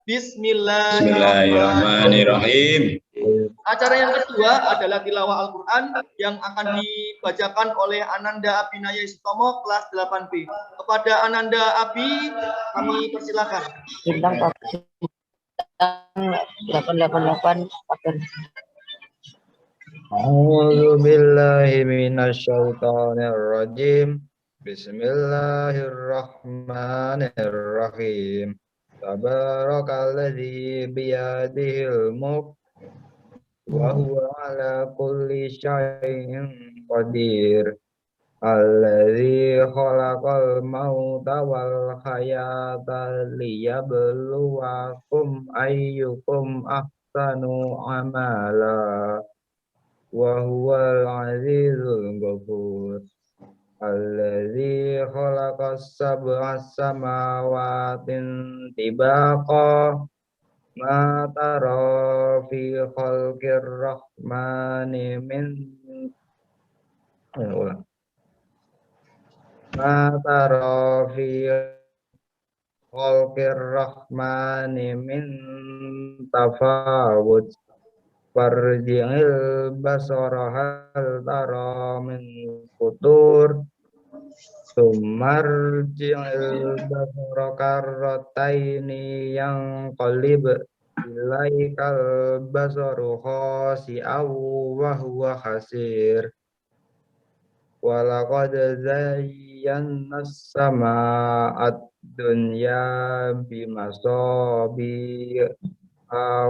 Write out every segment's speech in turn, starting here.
Bismillahirrahmanirrahim. Acara yang kedua adalah tilawah Al-Quran yang akan dibacakan oleh Ananda Abinaya Sutomo kelas 8B. Kepada Ananda Abi kami persilakan. Bintang 888 paten. A'udzu billahi minasyaitonir rajim. Bismillahirrahmanirrahim. Tabarakalladzi biyadihil mulk wa huwa ala kulli syai'in qadir. Alladzi khalaqal mauta wal hayata liyabluwakum ayyukum ahsanu amala. Wa huwal azizul ghafur. Alladzi khalaqas sab'a samawatin tibaqa ma tara fi khalqir rahmani min ma tara fi khalqir rahmani min tafawut. Farji'il basara hal tara min futur. Sumarji'il basara karrataini yang qalib ilaikal basaru khasi'aw wa huwa khasir. Walaqad zayyana as-samaa'a ad-dunya bimasabi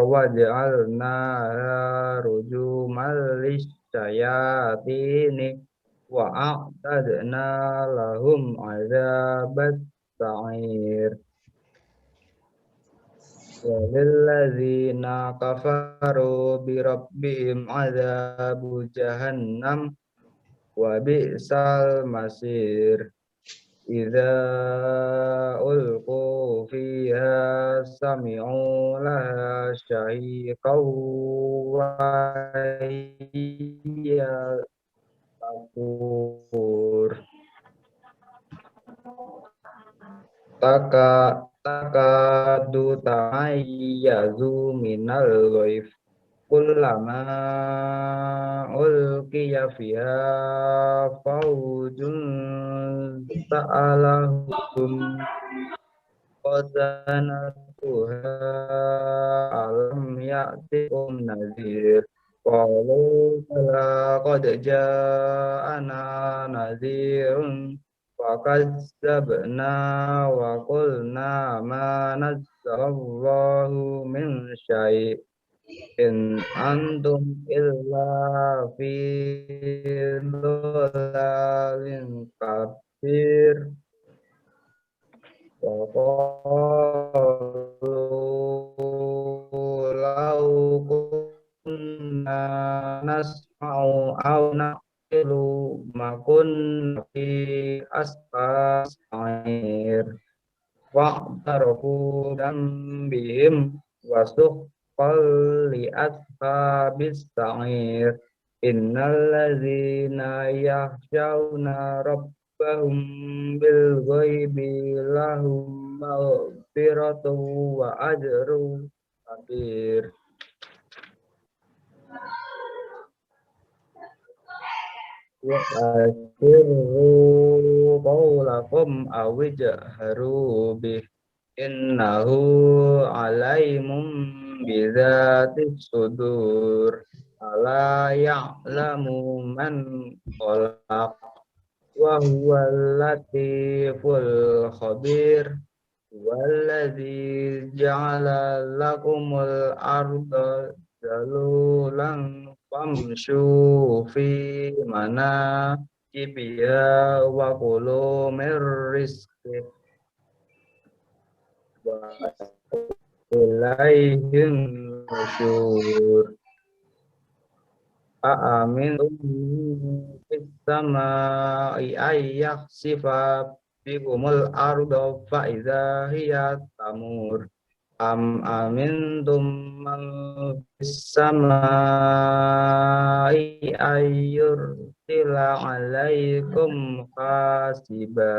waj'alnaha rujuman lisyayatini wa a'tadna lahum 'adzabat sa'ir. Walilladzina kafaru bi rabbihim 'adzabu jahannam wa bi'sal masir. Idza ulqu fiha sami'u laha syahiqaw wa hiya tafur. Takadu tamayyazu minal ghaib kullama ulqiya fiha fawjun sa'alahum khazanatuha alam ya'tikum nadhir. Qalu bala qad ja'ana nadhirun fakadzabna wa qulna ma nazzalallahu min syai'. In antum illa fi dhalalin kabir. Wa qalu law kunna nasma'u aw naqilu ma kunna fi ashabis sa'ir. Wa'tarafu dambihim wasuq li ashabis sa'ir. Innal ladzina yakhshawna rabbahum bil ghaibi lahum maghfiratu wa ajrun kabir. Wa asirru qawlakum awjahru bih innahu alaimun bizatis sudur. Ala ya'lamu man khalaq wa huwal latiful khabir. Walladzi ja'ala lakumul arda zalulan famshu fi manakibiha wa kulu mir rizqih wa ilaihim nusyur. Aamintum fis samaa'i ayyakhsifa bikumul arda fa idza hiya tamur. Am amintum man fis samaa'i ayyursila 'alaikum hasiba.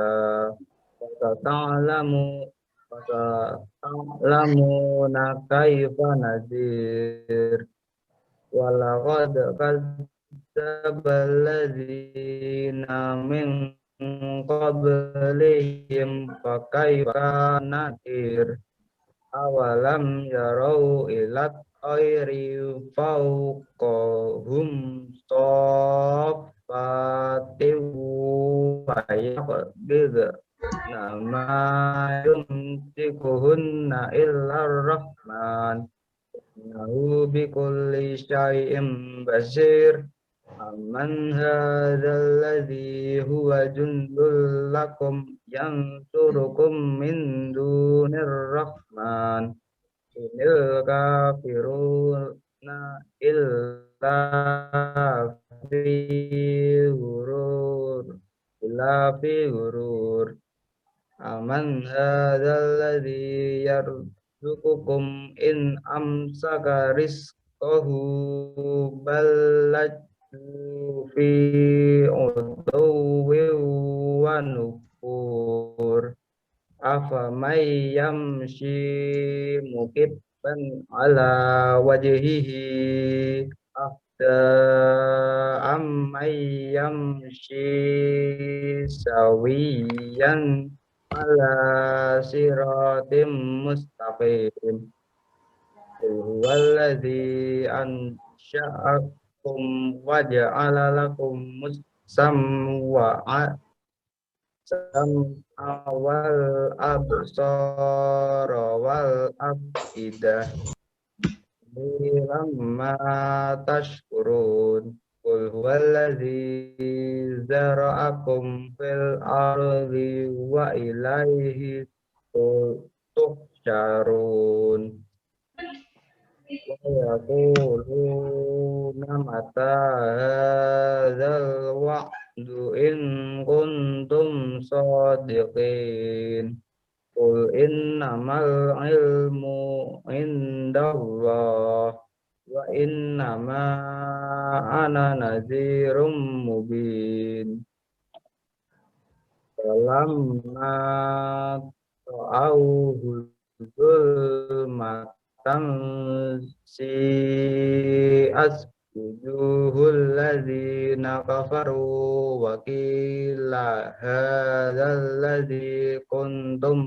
Wa Fasata'lamuna kaifa nadir. Walaqad kadzdzabal ladzina min qablihim fakaifa nadir. Awalam yarau ilat ayri fauqahum soffatin wa yaqbid nama yumsikuhunna illa rahman innahu bikulli syai'in basir. Amman hadzal ladzi huwa jundul lakum yansurukum min dunir rahman inil kafiruna illa fi ghurur. Aman hadzal ladzi yarzuqukum in amsaka rizqahu bal fi utuwi wa nufur. Afamay yamshi mukibban ala wajhihi afda ammay yamshi sawiyan ala siratim mustaqim. Huwallazi ansha'akum wa ja'ala lakum sam'a wal absara wal afidah lamma tashkurun. Qul huwallazi zara'akum fil ardi wa ilaihi tuhsyarun. Wa yaquluna mata hadzal wa'du in kuntum shadiqin. Qul innamal ilmu indallah wa innama ana nadhirum mubin. Falamma ta'awhu zulmatan si'at wujuhul ladzina kafaru wa qila hadzal ladzi kuntum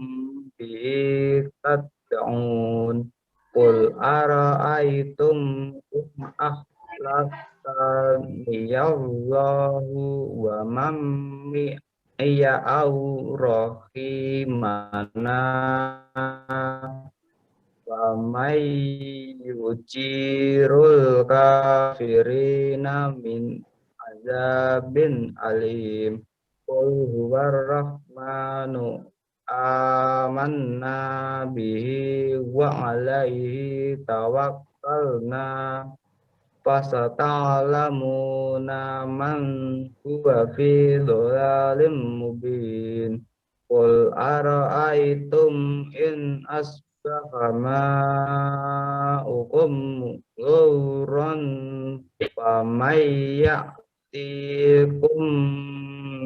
bihi tad'un. Qul ara'aytum in ahlaktaniyallahu wa man iya au rahimana wa may yujirul kafirina min azabin alim. Qul huwar rahmanu amanna bihi wa alaihi tawakkalna fasata'lamuna man huwa fi dhalalin mubin. Qul ara'aytum in asbaha ma'ukum ghauran famay ya'tikum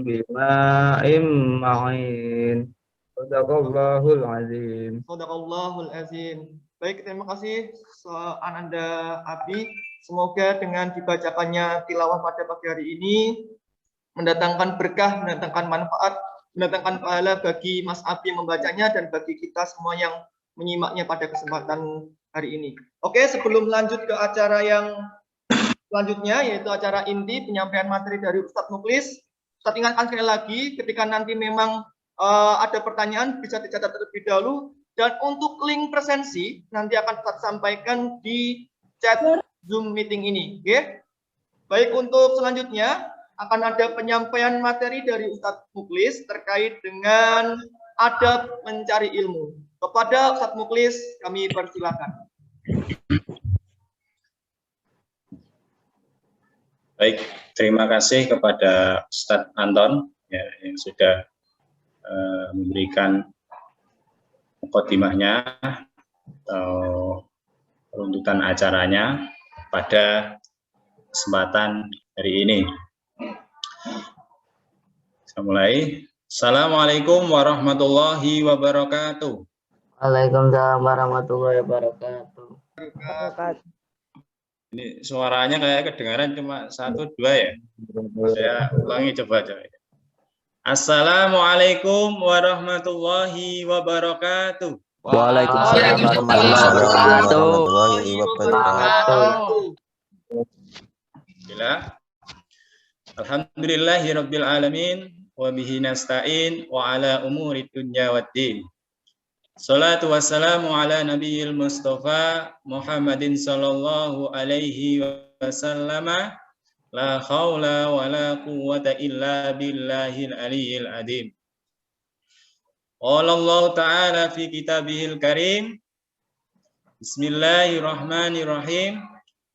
bima'im ma'in. Sadaqallahul azim. Sadaqallahul azim. Baik, terima kasih Ananda Abi. Semoga dengan dibacakannya tilawah pada pagi hari ini mendatangkan berkah, mendatangkan manfaat, mendatangkan pahala bagi Mas Abi membacanya dan bagi kita semua yang menyimaknya pada kesempatan hari ini. Oke, sebelum lanjut ke acara yang selanjutnya, yaitu acara inti penyampaian materi dari Ustadz Muklis, Ustadz ingatkan sekali lagi, ketika nanti memang ada pertanyaan bisa dicatat terlebih dahulu, dan untuk link presensi nanti akan Ustadz sampaikan di chat Zoom meeting ini. Oke? Baik, untuk selanjutnya akan ada penyampaian materi dari Ustadz Muklis terkait dengan adab mencari ilmu. Kepada Ustadz Muklis kami persilakan. Baik, terima kasih kepada Ustadz Anton ya, yang sudah memberikan mukadimahnya atau runtutan acaranya pada kesempatan hari ini. Saya mulai. Assalamualaikum warahmatullahi wabarakatuh. Waalaikumsalam warahmatullahi wabarakatuh. Ini suaranya kayak kedengaran cuma 1, 2 ya. Saya ulangi coba. Assalamualaikum warahmatullahi wabarakatuh. Waalaikumsalam warahmatullahi wabarakatuh. Alhamdulillahirabbil alamin wa bihi nasta'in wa ala umuri dunya waddin. Salatu wassalamu ala nabiyil mustafa Muhammadin sallallahu alaihi wasallam. La haula wa la quwwata illa billahil aliyyil azim. Qala Allah ta'ala fi kitabihil karim. Bismillahirrahmanirrahim.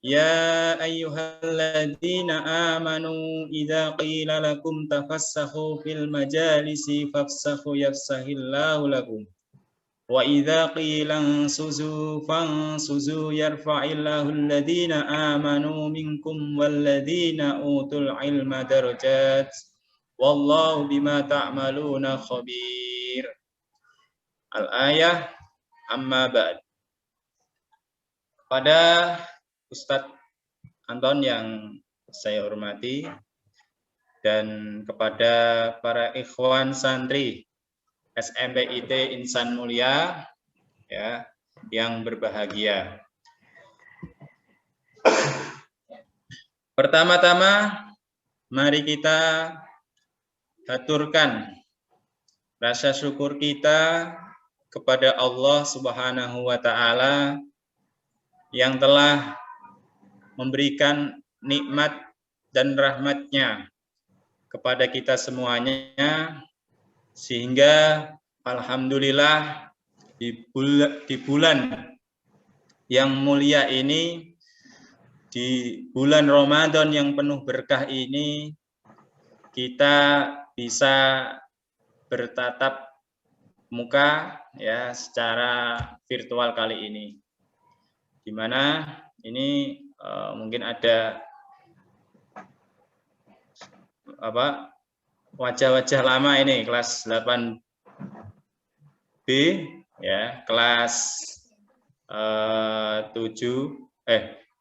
Ya ayyuhalladzina amanu idza qila lakum tafassahu fil majalisi fafsahu yafsahillahu lakum. Wa idza qila ansuzu fansuzu yarfa'illahu alladhina amanu minkum walladhina utul ilma darajat. Wallahu bima ta'maluna khabir. Al-ayah amma ba'd. Kepada Ustadz Anton yang saya hormati dan kepada para ikhwan santri SMPIT Insan Mulia ya yang berbahagia. Pertama-tama mari kita haturkan rasa syukur kita kepada Allah Subhanahu wa taala yang telah memberikan nikmat dan rahmat-Nya kepada kita semuanya, sehingga alhamdulillah di bulan yang mulia ini, di bulan Ramadan yang penuh berkah ini, kita bisa bertatap muka ya secara virtual kali ini, di mana ini mungkin ada wajah-wajah lama ini, kelas 8B ya, kelas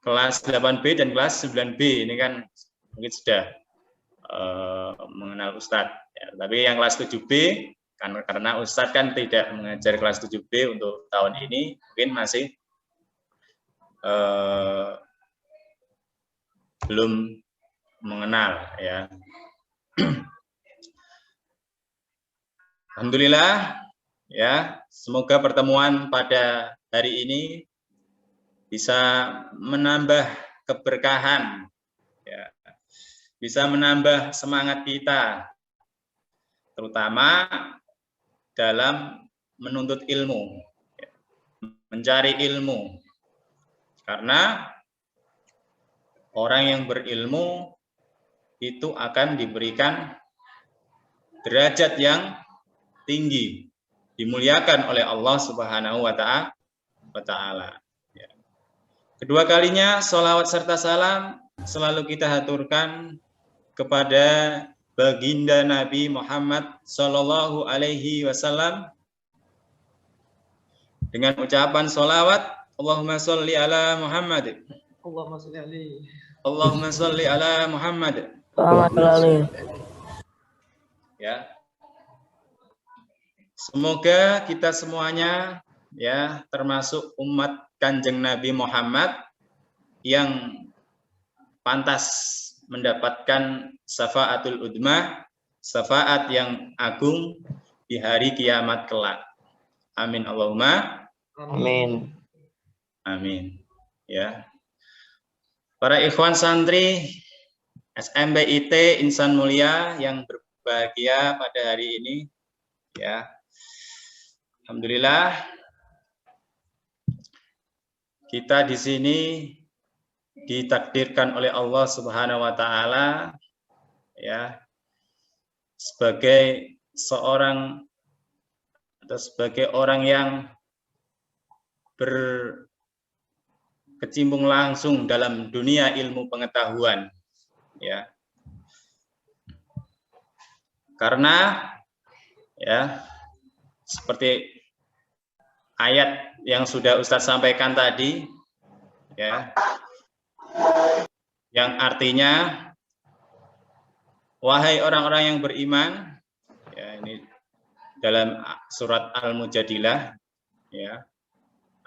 8B dan kelas 9B ini kan mungkin sudah mengenal Ustadz ya. Tapi yang kelas 7B karena Ustadz kan tidak mengajar kelas 7B untuk tahun ini, mungkin masih belum mengenal ya. Alhamdulillah ya, semoga pertemuan pada hari ini bisa menambah keberkahan ya, bisa menambah semangat kita terutama dalam menuntut ilmu, mencari ilmu, karena orang yang berilmu itu akan diberikan derajat yang tinggi, dimuliakan oleh Allah Subhanahu wa Ta'ala. Kedua kalinya sholawat serta salam selalu kita haturkan kepada baginda Nabi Muhammad Sallallahu Alaihi Wasallam dengan ucapan sholawat Allahumma sholli ala Muhammad. Allahumma sholli alaihi. Allahumma sholli ala Muhammad. Ya. Semoga kita semuanya ya, termasuk umat Kanjeng Nabi Muhammad yang pantas mendapatkan syafaatul udmah, syafaat yang agung di hari kiamat kelak. Amin Allahumma Amin. amin. Ya. Para ikhwan santri SMPIT Insan Mulia yang berbahagia pada hari ini ya. Alhamdulillah kita di sini ditakdirkan oleh Allah Subhanahu wa Ta'ala ya sebagai seorang atau sebagai orang yang berkecimpung langsung dalam dunia ilmu pengetahuan ya, karena ya seperti ayat yang sudah Ustadz sampaikan tadi, ya, yang artinya wahai orang-orang yang beriman, ya, ini dalam surat Al-Mujadilah, ya,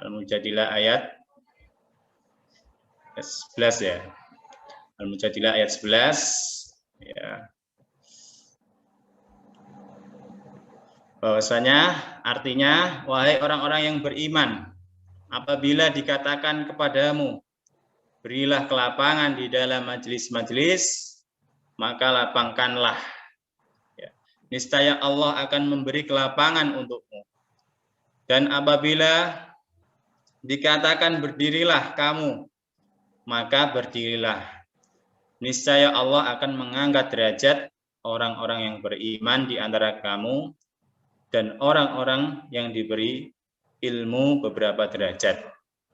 Al-Mujadilah ayat 11 ya, Al-Mujadilah ayat 11, ya, bahwasanya artinya wahai orang-orang yang beriman, apabila dikatakan kepadamu berilah kelapangan di dalam majelis-majelis, maka lapangkanlah, ya. Niscaya Allah akan memberi kelapangan untukmu. Dan apabila dikatakan berdirilah kamu, maka berdirilah. Niscaya Allah akan mengangkat derajat orang-orang yang beriman di antara kamu dan orang-orang yang diberi ilmu beberapa derajat.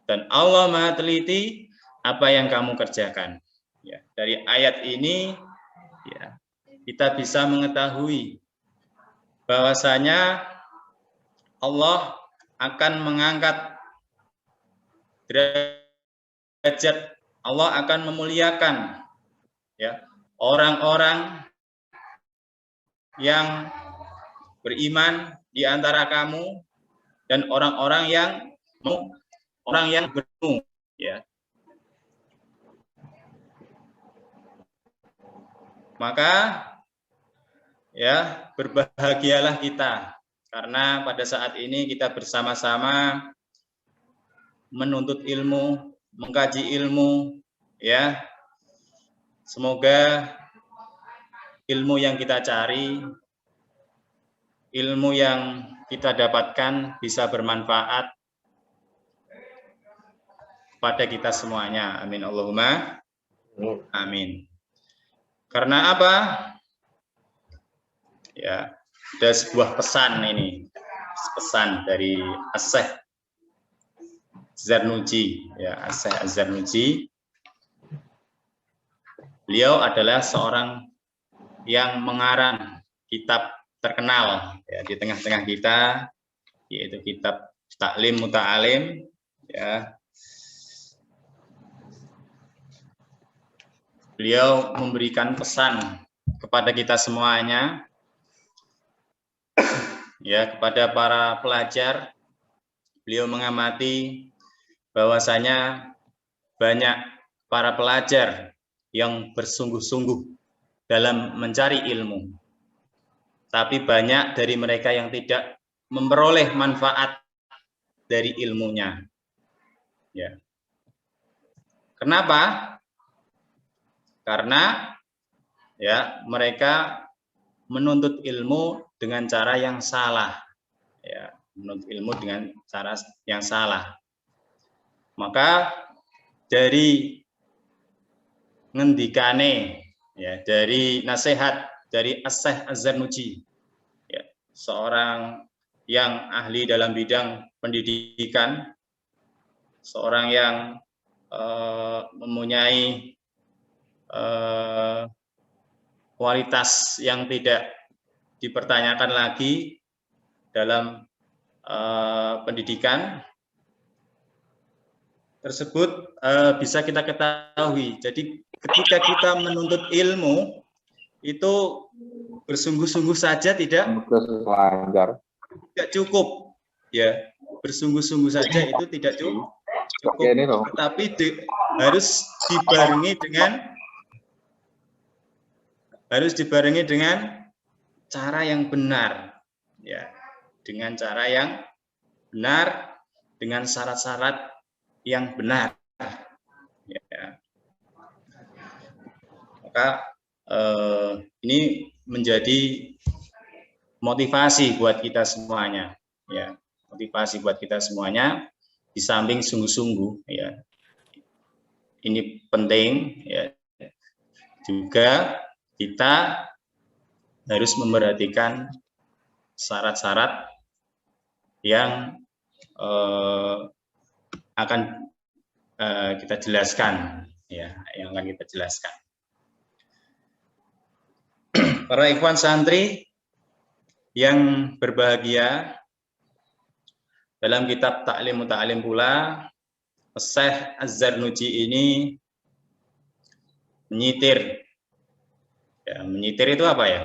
Dan Allah Maha teliti apa yang kamu kerjakan. Ya, dari ayat ini, ya, kita bisa mengetahui bahwasanya Allah akan mengangkat derajat, Allah akan memuliakan, ya, orang-orang yang beriman di antara kamu dan orang-orang yang berilmu, ya. Maka, ya, berbahagialah kita karena pada saat ini kita bersama-sama menuntut ilmu, mengkaji ilmu, ya. Semoga ilmu yang kita cari, ilmu yang kita dapatkan bisa bermanfaat pada kita semuanya. Amin Allahumma amin. Karena apa? Ya, ada sebuah pesan ini, pesan dari As-Syaikh Zarnuji, ya, As-Syaikh Az-Zarnuji. Beliau adalah seorang yang mengarang kitab terkenal, ya, di tengah-tengah kita, yaitu kitab Ta'lim Muta'alim, ya. Beliau memberikan pesan kepada kita semuanya, ya, kepada para pelajar. Beliau mengamati bahwasanya banyak para pelajar yang bersungguh-sungguh dalam mencari ilmu, tapi banyak dari mereka yang tidak memperoleh manfaat dari ilmunya, ya. Kenapa? Karena, ya, mereka menuntut ilmu dengan cara yang salah, ya, menuntut ilmu dengan cara yang salah. Maka dari ngendikane, ya, dari nasihat dari As-Syaikh Az-Zarnuji, ya, seorang yang ahli dalam bidang pendidikan, seorang yang mempunyai kualitas yang tidak dipertanyakan lagi dalam pendidikan tersebut, bisa kita ketahui. Jadi ketika kita menuntut ilmu itu bersungguh-sungguh saja tidak cukup, ya, bersungguh-sungguh saja itu tidak cukup, tetapi harus dibarengi dengan cara yang benar, ya, dengan cara yang benar, dengan syarat-syarat yang benar, ya. Maka ini menjadi motivasi buat kita semuanya, ya, motivasi buat kita semuanya. Di samping sungguh-sungguh, ya, ini penting, ya, juga kita harus memperhatikan syarat-syarat yang akan kita jelaskan, ya, yang akan kita jelaskan. Para ikhwan santri yang berbahagia, dalam kitab Ta'lim Muta'alim pula Syekh Az-Zarnuji ini menyitir. Ya, menyitir itu apa ya?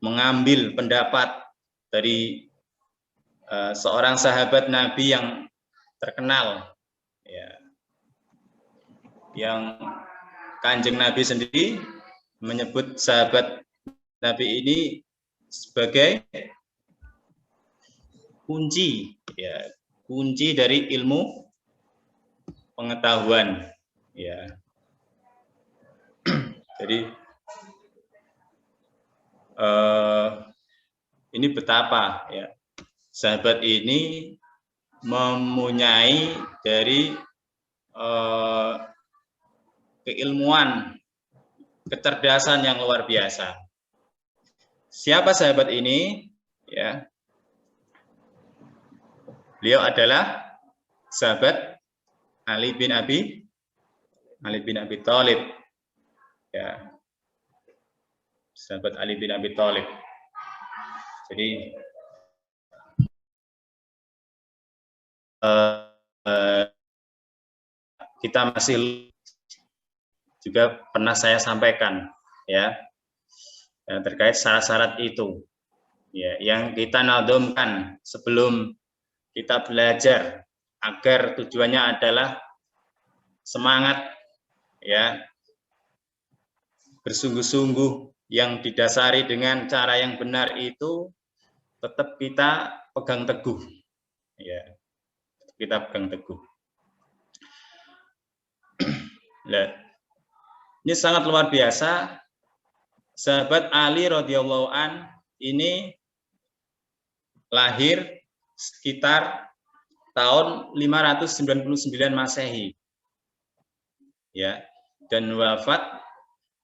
Mengambil pendapat dari seorang sahabat Nabi yang terkenal, ya, yang Kanjeng Nabi sendiri menyebut sahabat Nabi ini sebagai kunci, ya, kunci dari ilmu pengetahuan, ya. Jadi ini betapa, ya, sahabat ini mempunyai dari keilmuan, kecerdasan yang luar biasa. Siapa sahabat ini? Ya, beliau adalah sahabat Ali bin Abi Thalib. Ya, sahabat Ali bin Abi Thalib. Jadi kita masih juga pernah saya sampaikan, ya, terkait syarat-syarat itu, ya, yang kita nadumkan sebelum kita belajar, agar tujuannya adalah semangat, ya, bersungguh-sungguh yang didasari dengan cara yang benar itu tetap kita pegang teguh, ya, kita pegang teguh. Nah, ini sangat luar biasa. Sahabat Ali radhiyallahu an ini lahir sekitar tahun 599 Masehi, ya, dan wafat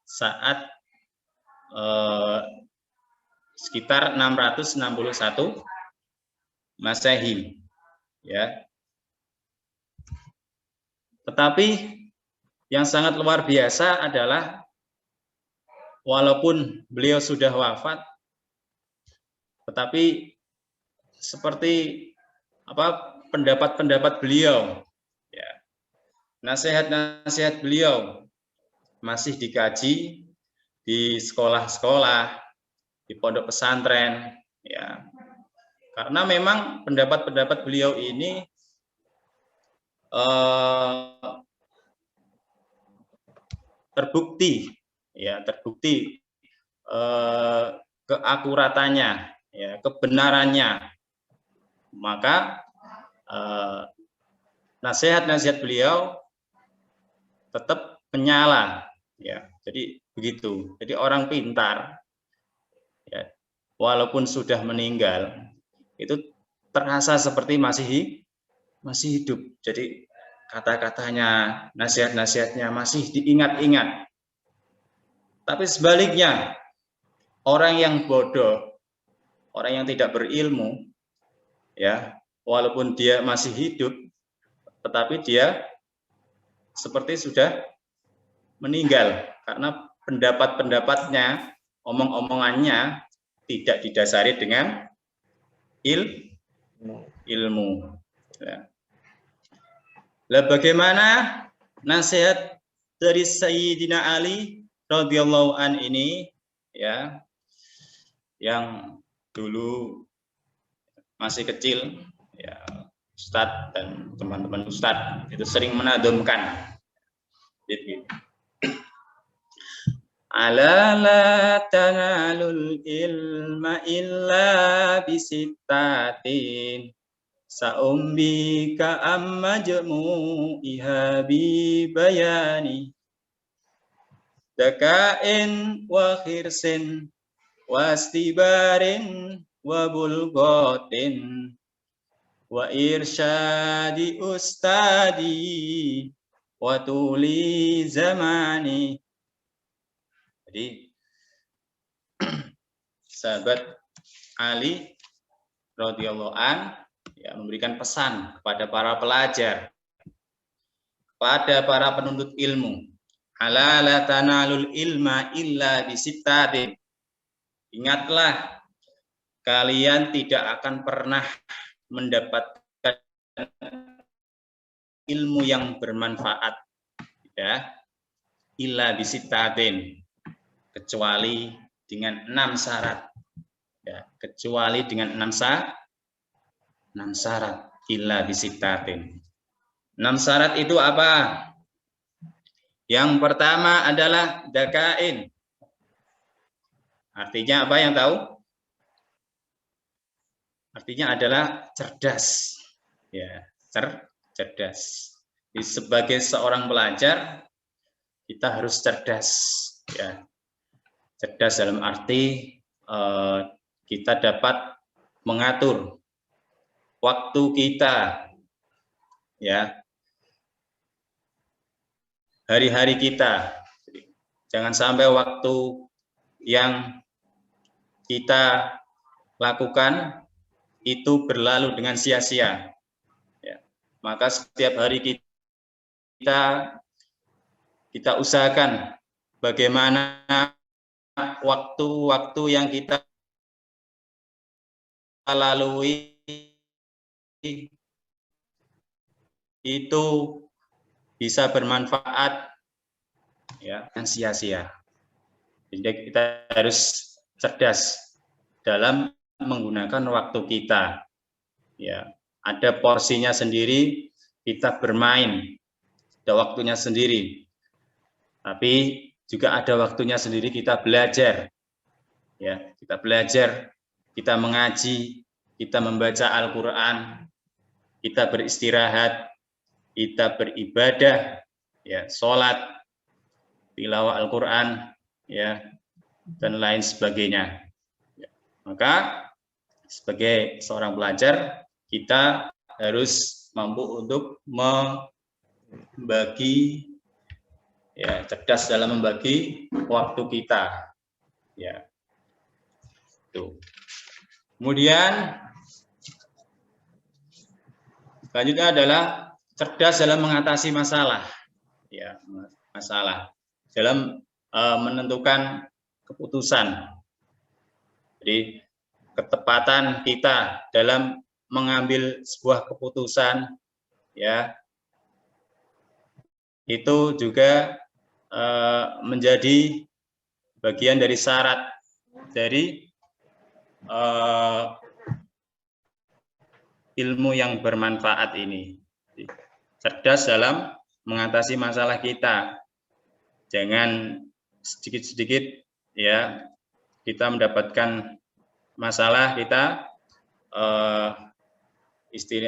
saat sekitar 661 Masehi, ya. Tetapi yang sangat luar biasa adalah walaupun beliau sudah wafat, tetapi seperti apa pendapat-pendapat beliau, ya, nasihat-nasihat beliau masih dikaji di sekolah-sekolah, di pondok pesantren, ya, karena memang pendapat-pendapat beliau ini terbukti, ya, terbukti keakuratannya, ya, kebenarannya. Maka nasihat-nasihat beliau tetap menyala, ya. Jadi begitu. Jadi orang pintar, ya, walaupun sudah meninggal itu terasa seperti masih hidup. Jadi kata-katanya, nasihat-nasihatnya masih diingat-ingat. Tapi sebaliknya, orang yang bodoh, orang yang tidak berilmu, ya, walaupun dia masih hidup, tetapi dia seperti sudah meninggal karena pendapat-pendapatnya, omong-omongannya tidak didasari dengan ilmu. Ya. Lah bagaimana nasihat dari Sayyidina Ali radhiyallahu an ini, ya, yang dulu masih kecil, ya, Ustadz dan teman-teman Ustadz itu sering menadumkan gitu. Ala la tanalul ilma illa bisittatin sa'umbika amma jmu'iha bi bayani dakain wa khirsin wa istibarin wa bulghatin wa irsyadi ustadi wa tuli zamani. Jadi sahabat Ali radhiyallahu an, ya, memberikan pesan kepada para pelajar, kepada para penuntut ilmu, ala la tanalul ilma illa bisittatin. Ingatlah, kalian tidak akan pernah mendapatkan ilmu yang bermanfaat, ya, illa bisitatin, kecuali dengan 6 syarat, ya, kecuali dengan 6 syarat, illa bisitatin. 6 syarat itu apa? Yang pertama adalah dakain. Artinya apa yang tahu? Artinya adalah cerdas, ya, cerdas. Jadi sebagai seorang pelajar kita harus cerdas, ya. Cerdas dalam arti kita dapat mengatur waktu kita, ya, hari-hari kita. Jangan sampai waktu yang kita lakukan itu berlalu dengan sia-sia, ya. Maka setiap hari kita usahakan bagaimana waktu-waktu yang kita lalui itu bisa bermanfaat, ya, yang sia-sia. Jadi kita harus cerdas dalam menggunakan waktu kita, ya. Ada porsinya sendiri, kita bermain, ada waktunya sendiri. Tapi juga ada waktunya sendiri kita belajar, ya. Kita belajar, kita mengaji, kita membaca Al-Qur'an, kita beristirahat, kita beribadah, ya, sholat, tilawah Al-Qur'an, ya, dan lain sebagainya. Maka sebagai seorang pelajar kita harus mampu untuk membagi, ya, cerdas dalam membagi waktu kita, ya. Tuh. Kemudian selanjutnya adalah cerdas dalam mengatasi masalah, ya, masalah dalam menentukan keputusan. Jadi ketepatan kita dalam mengambil sebuah keputusan, ya, itu juga menjadi bagian dari syarat dari ilmu yang bermanfaat ini. Cerdas dalam mengatasi masalah kita. Jangan sedikit-sedikit, ya, kita mendapatkan masalah, kita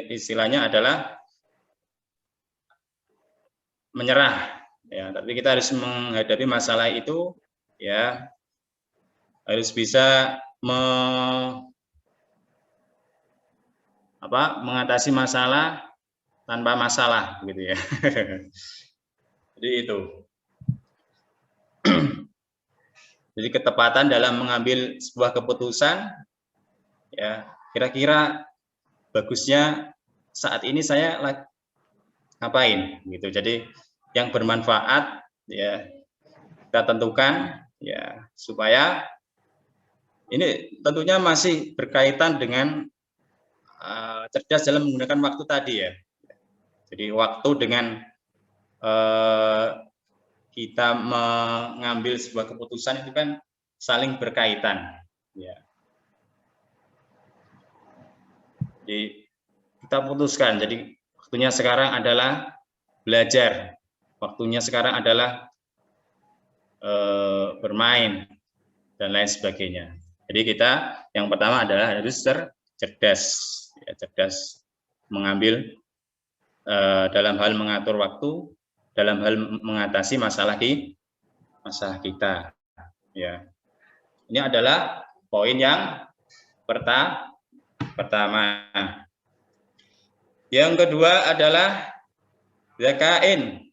istilahnya adalah menyerah, ya. Tapi kita harus menghadapi masalah itu, ya, harus bisa mengatasi masalah tanpa masalah, gitu, ya. Jadi itu. Jadi ketepatan dalam mengambil sebuah keputusan, ya, kira-kira bagusnya saat ini saya ngapain, gitu. Jadi yang bermanfaat, ya, kita tentukan, ya, supaya ini tentunya masih berkaitan dengan cerdas dalam menggunakan waktu tadi, ya. Jadi waktu dengan kita mengambil sebuah keputusan itu kan saling berkaitan, ya. Jadi kita putuskan, jadi waktunya sekarang adalah belajar, waktunya sekarang adalah bermain, dan lain sebagainya. Jadi kita yang pertama adalah harus cerdas, ya, cerdas mengambil dalam hal mengatur waktu, dalam hal mengatasi masalah kita, ya. Ini adalah poin yang pertama. Yang kedua adalah zakain,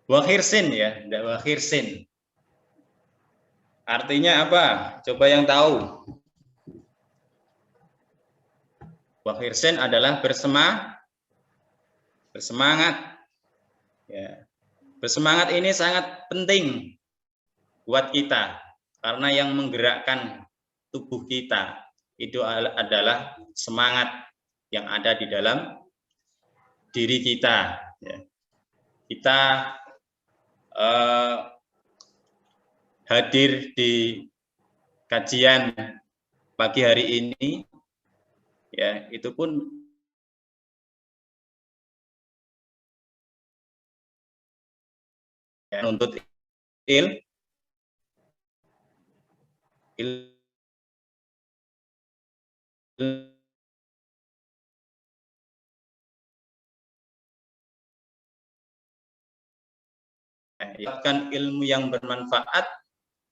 wakhirsin, ya, wakhirsin. Artinya apa? Coba yang tahu. Wakhirsin adalah bersemangat. Ya. Bersemangat ini sangat penting buat kita, karena yang menggerakkan tubuh kita itu adalah semangat, yang ada di dalam diri kita. Ya. Kita hadir di kajian pagi hari ini, ya itu pun ya, nuntut ilmu yang bermanfaat,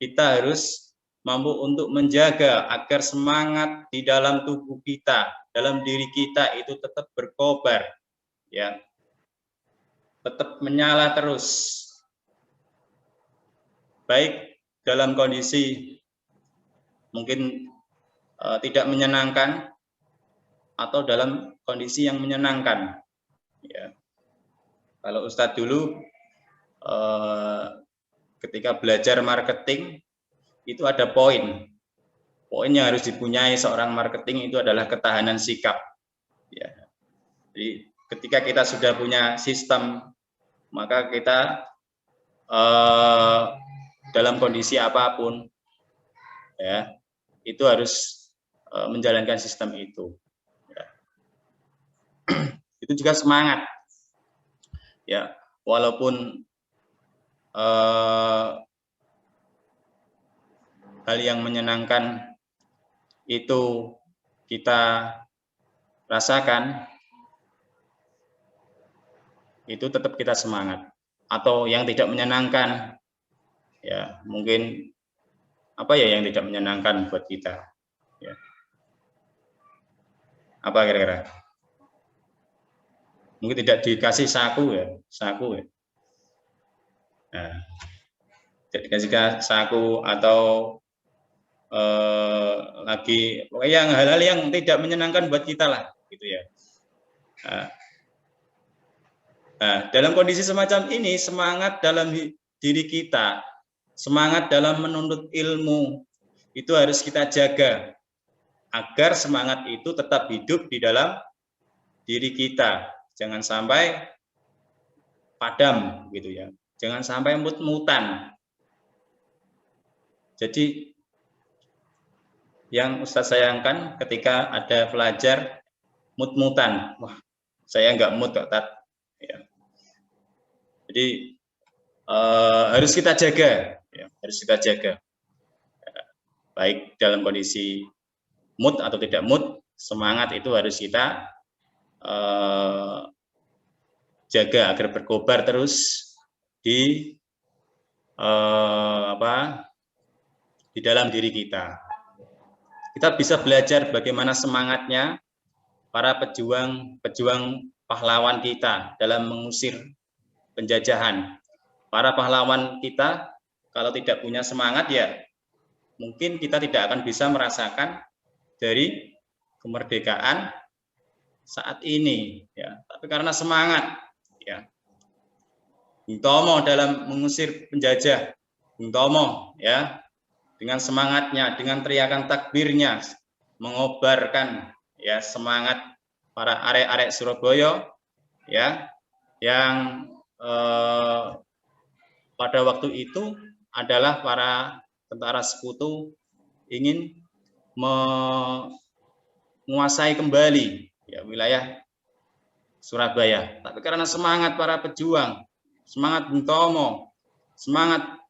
kita harus mampu untuk menjaga agar semangat di dalam tubuh kita, dalam diri kita itu tetap berkobar, ya, tetap menyala terus, baik dalam kondisi mungkin tidak menyenangkan atau dalam kondisi yang menyenangkan. Ya. Kalau Ustadz dulu ketika belajar marketing itu ada poin yang harus dipunyai seorang marketing itu adalah ketahanan sikap. Ya. Jadi ketika kita sudah punya sistem, maka kita dalam kondisi apapun, ya itu harus menjalankan sistem itu. Ya. Itu juga semangat. Ya, walaupun hal yang menyenangkan itu kita rasakan, itu tetap kita semangat. Atau yang tidak menyenangkan, ya mungkin apa ya yang tidak menyenangkan buat kita, ya. Apa kira-kira? Mungkin tidak dikasih saku ya. Nah, dikasih saku atau lagi yang hal-hal yang tidak menyenangkan buat kita lah, gitu ya. Nah, dalam kondisi semacam ini, semangat dalam diri kita, semangat dalam menuntut ilmu itu harus kita jaga agar semangat itu tetap hidup di dalam diri kita, jangan sampai padam, gitu ya. Jangan sampai mut-mutan. Jadi yang Ustadz sayangkan ketika ada pelajar mut-mutan, wah saya nggak mood kok Tat. Ya. Jadi harus kita jaga, ya, harus kita jaga. Baik dalam kondisi mood atau tidak mood, semangat itu harus kita jaga agar berkobar terus di di dalam diri kita. Kita bisa belajar bagaimana semangatnya para pejuang pahlawan kita dalam mengusir penjajahan. Para pahlawan kita kalau tidak punya semangat ya mungkin kita tidak akan bisa merasakan dari kemerdekaan saat ini, ya. Tapi karena semangat, ya, Bung Tomo dalam mengusir penjajah, Bung Tomo, ya, dengan semangatnya, dengan teriakan takbirnya, mengobarkan, ya, semangat para arek-arek Surabaya, ya, yang pada waktu itu adalah para tentara sekutu ingin menguasai kembali, ya, wilayah Surabaya. Tapi karena semangat para pejuang, semangat Bung Tomo, semangat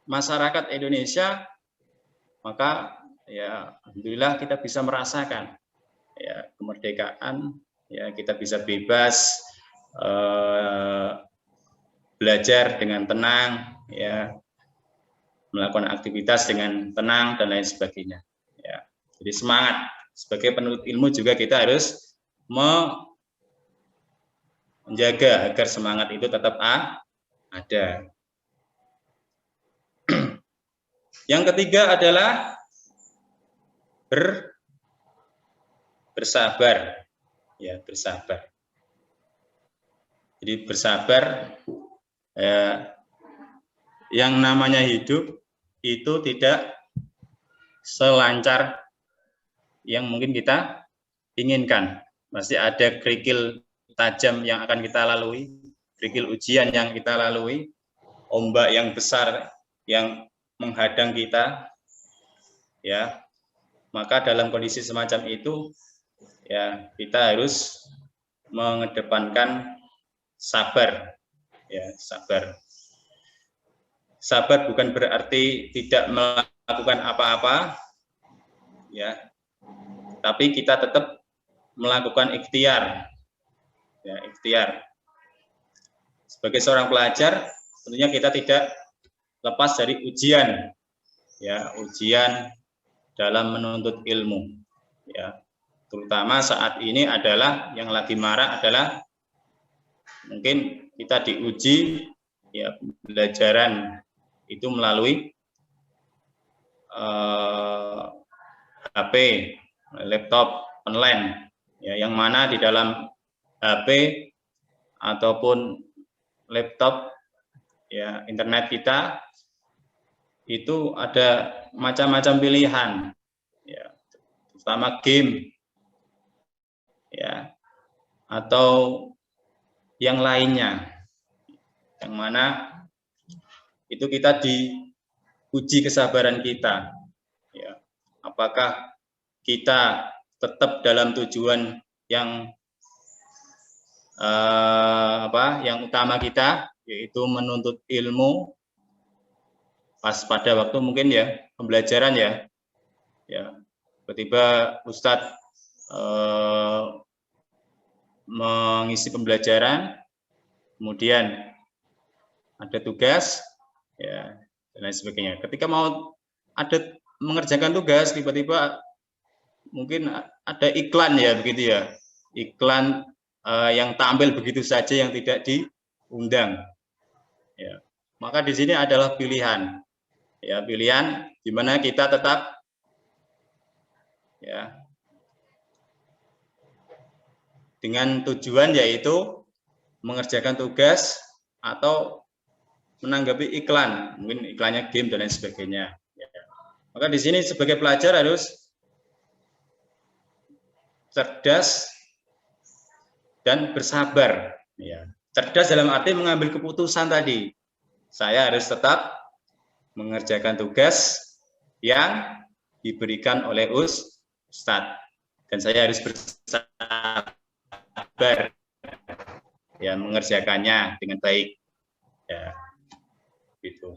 masyarakat Indonesia, maka ya alhamdulillah kita bisa merasakan, ya, kemerdekaan, ya, kita bisa bebas belajar dengan tenang, ya, melakukan aktivitas dengan tenang dan lain sebagainya, ya. Jadi semangat sebagai penuntut ilmu juga kita harus menjaga agar semangat itu tetap ada. Yang ketiga adalah bersabar, ya, bersabar. Jadi bersabar, ya, yang namanya hidup itu tidak selancar yang mungkin kita inginkan, Masih ada kerikil tajam yang akan kita lalui, kerikil ujian yang kita lalui, ombak yang besar yang menghadang kita, ya. Maka dalam kondisi semacam itu, ya, kita harus mengedepankan sabar, ya, sabar. Sabar bukan berarti tidak melakukan apa-apa, ya, tapi kita tetap melakukan ikhtiar, ya, ikhtiar. Sebagai seorang pelajar, tentunya kita tidak lepas dari ujian, ya, ujian dalam menuntut ilmu, ya. Terutama saat ini adalah yang lagi marak adalah mungkin kita diuji, ya, pembelajaran itu melalui HP, laptop, online, ya, yang mana di dalam HP ataupun laptop, ya, internet kita itu ada macam-macam pilihan, ya, terutama game, ya, atau yang lainnya, yang mana itu kita diuji kesabaran kita, ya. Apakah kita tetap dalam tujuan yang yang utama kita, yaitu menuntut ilmu pas pada waktu mungkin, ya, pembelajaran, ya, ya, tiba-tiba Ustadz mengisi pembelajaran, kemudian ada tugas, ya, dan lain sebagainya. Ketika mau ada mengerjakan tugas, tiba-tiba mungkin ada iklan, ya, begitu, ya, iklan yang tampil begitu saja yang tidak diundang, ya. Maka di sini adalah pilihan, ya, pilihan di mana kita tetap, ya, dengan tujuan yaitu mengerjakan tugas atau menanggapi iklan, mungkin iklannya game dan lain sebagainya, ya. Maka di sini sebagai pelajar harus cerdas dan bersabar, ya. Cerdas dalam arti mengambil keputusan tadi. Saya harus tetap mengerjakan tugas yang diberikan oleh Ustadz, dan saya harus bersabar, ya, mengerjakannya dengan baik, ya, gitu.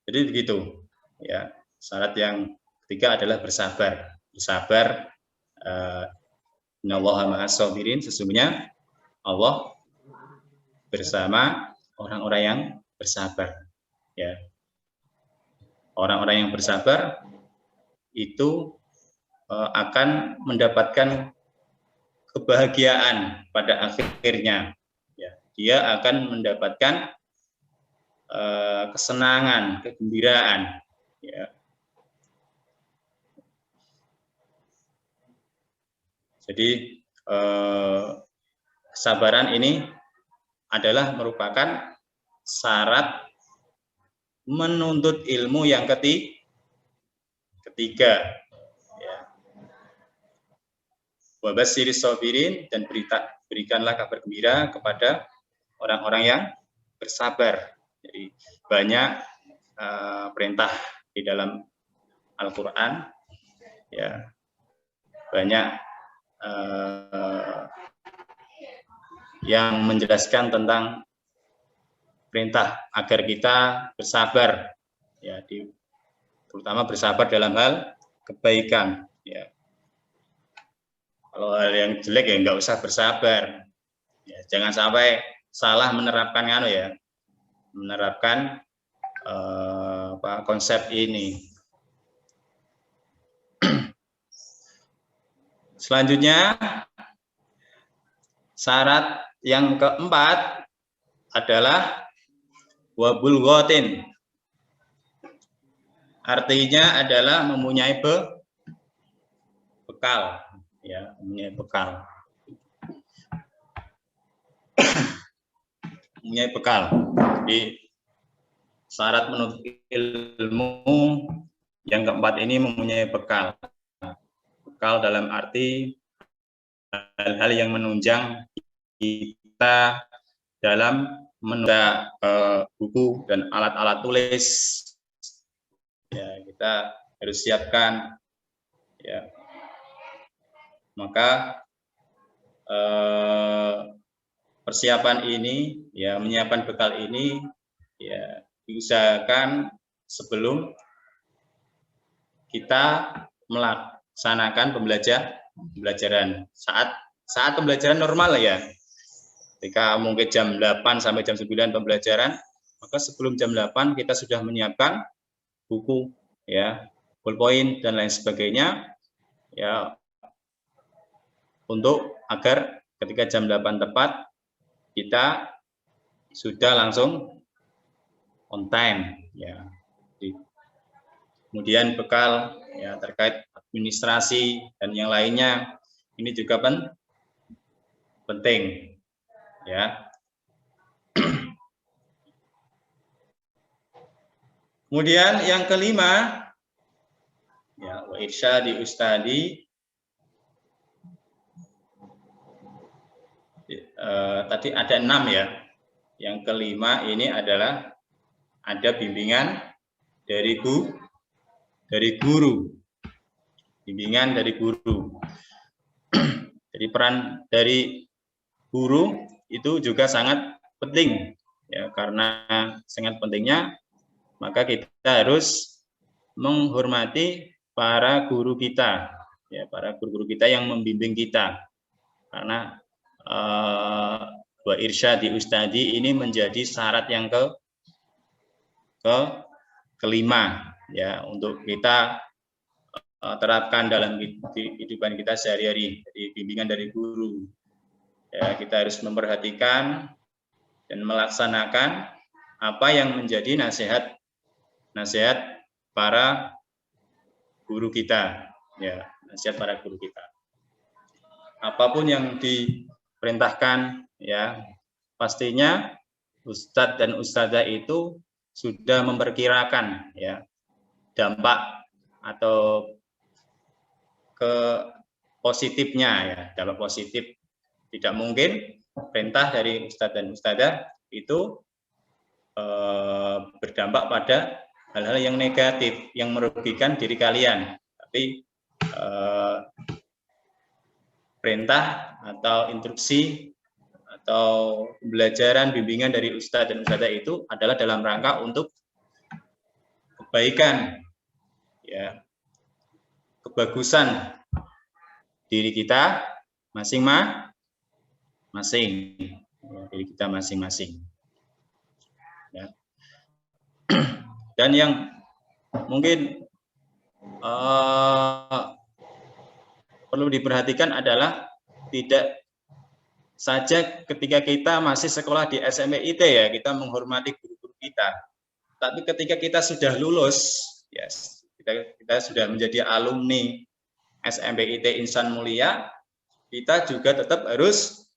Jadi begitu, ya. Syarat yang ketiga adalah bersabar. Bersabar, innallaha ma'as sabirin, sesungguhnya Allah bersama orang-orang yang bersabar, ya. Orang-orang yang bersabar itu akan mendapatkan kebahagiaan pada akhirnya, ya. Dia akan mendapatkan kesenangan, kegembiraan, ya. Jadi kesabaran ini adalah merupakan syarat menuntut ilmu yang ketiga, ya. Wa basyiris sabirin, dan berikanlah kabar gembira kepada orang-orang yang bersabar. Jadi banyak perintah di dalam Al-Quran, ya, banyak yang menjelaskan tentang perintah agar kita bersabar, ya, terutama bersabar dalam hal kebaikan, ya. Kalau hal yang jelek, ya, nggak usah bersabar, ya. Jangan sampai salah menerapkan, ya, menerapkan konsep ini. Selanjutnya, syarat yang keempat adalah wabul ghotin. Artinya adalah mempunyai bekal, ya, mempunyai bekal. Mempunyai bekal. Jadi syarat menuntut ilmu yang keempat ini mempunyai bekal. Bekal dalam arti hal-hal yang menunjang kita dalam menunda buku dan alat-alat tulis. Ya, kita harus siapkan. Ya, maka persiapan ini, ya, menyiapkan bekal ini, ya, diusahakan sebelum kita melaksanakan pembelajaran saat pembelajaran normal ya. Ketika mungkin jam 8 sampai jam 9 pembelajaran, maka sebelum jam 8 kita sudah menyiapkan buku, ya, ballpoint dan lain sebagainya, ya, untuk agar ketika jam 8 tepat kita sudah langsung on time, ya. Kemudian bekal, ya, terkait administrasi dan yang lainnya ini juga penting, ya. Kemudian yang kelima, ya, wa irsyadi ustadi. Tadi ada 6 ya. Yang kelima ini adalah ada bimbingan dari guru. Bimbingan dari guru. Jadi peran dari guru itu juga sangat penting, ya, karena sangat pentingnya maka kita harus menghormati para guru kita, ya, para guru-guru kita yang membimbing kita, karena wa irsyadi ustadi ini menjadi syarat yang kelima, ya, untuk kita terapkan dalam kehidupan kita sehari-hari. Jadi bimbingan dari guru, ya, kita harus memperhatikan dan melaksanakan apa yang menjadi nasihat para guru kita, ya, nasihat para guru kita. Apapun yang diperintahkan, ya, pastinya ustadz dan ustadzah itu sudah memperkirakan, ya, dampak atau ke positifnya, ya, dampak positif. Tidak mungkin perintah dari ustadz dan ustadzah itu berdampak pada hal-hal yang negatif, yang merugikan diri kalian. Tapi perintah atau instruksi atau pembelajaran bimbingan dari ustadz dan ustadzah itu adalah dalam rangka untuk kebaikan, ya, kebagusan diri kita masing-masing, diri kita masing-masing, ya. Dan yang mungkin perlu diperhatikan adalah tidak saja ketika kita masih sekolah di SMP-IT, ya, kita menghormati guru-guru kita. Tapi ketika kita sudah lulus, ya, kita sudah menjadi alumni SMP-IT Insan Mulia, kita juga tetap harus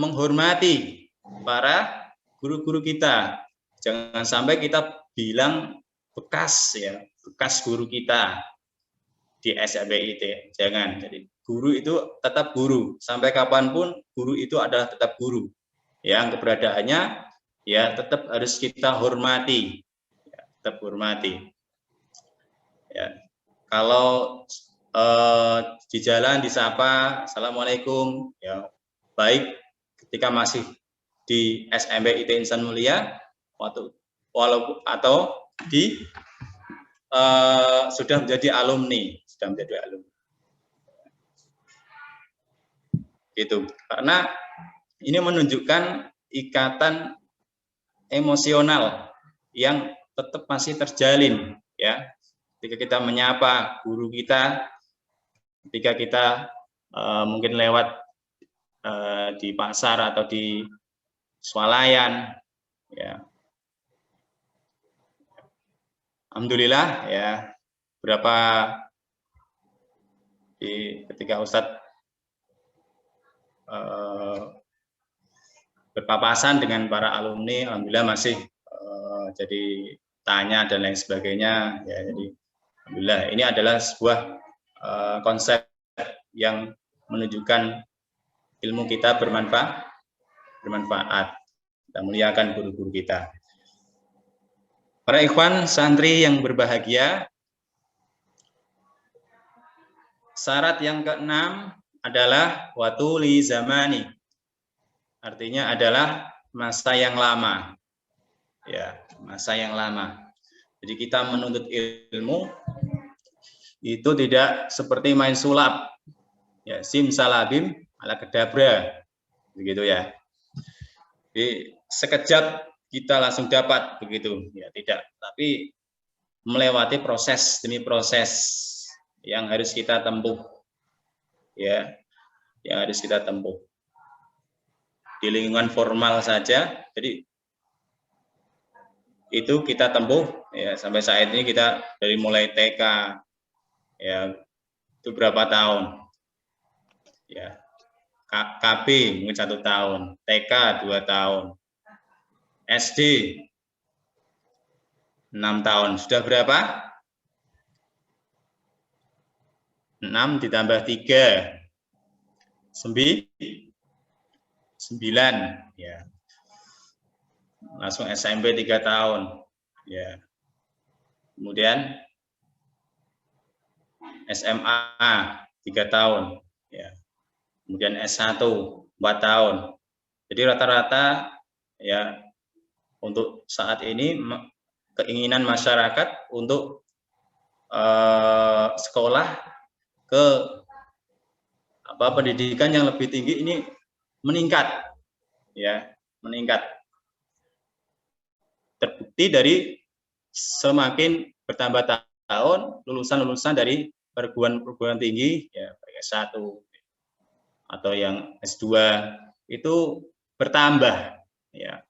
menghormati para guru-guru kita. Jangan sampai kita bilang bekas, ya, bekas guru kita di SMP-IT. Jangan. Jadi guru itu tetap guru, sampai kapanpun guru itu adalah tetap guru, yang keberadaannya, ya, tetap harus kita hormati, ya, tetap hormati, ya. Kalau di jalan disapa assalamualaikum, ya, baik ketika masih di SMP-IT Insan Mulia walaupun atau di sudah menjadi alumni, gitu. Karena ini menunjukkan ikatan emosional yang tetap masih terjalin, ya, ketika kita menyapa guru kita, ketika kita mungkin lewat di pasar atau di swalayan, ya. Alhamdulillah, ya, ketika Ustadz berpapasan dengan para alumni, alhamdulillah masih jadi tanya dan lain sebagainya, ya. Jadi alhamdulillah ini adalah sebuah konsep yang menunjukkan ilmu kita bermanfaat. Kita muliakan guru-guru kita. Para ikhwan santri yang berbahagia, syarat yang keenam adalah watuli zamani. Artinya adalah masa yang lama. Ya, masa yang lama. Jadi kita menuntut ilmu itu tidak seperti main sulap. Ya, simsalabim ala kedabra. Begitu ya. Jadi sekejap kita langsung dapat begitu. Ya, tidak, tapi melewati proses demi proses yang harus kita tempuh. Ya, yang harus kita tempuh. Di lingkungan formal saja, jadi itu kita tempuh ya sampai saat ini kita dari mulai TK ya itu berapa tahun ya, KB mungkin 1 tahun, TK 2 tahun, SD 6 tahun, sudah berapa? 6 ditambah 3 9 ya. Langsung SMP 3 tahun ya. Kemudian SMA 3 tahun ya. Kemudian S1 4 tahun. Jadi rata-rata ya untuk saat ini keinginan masyarakat untuk sekolah ke pendidikan yang lebih tinggi ini meningkat ya, meningkat. Terbukti dari semakin bertambah tahun lulusan-lulusan dari perguruan tinggi ya, S1 atau yang S2 itu bertambah ya.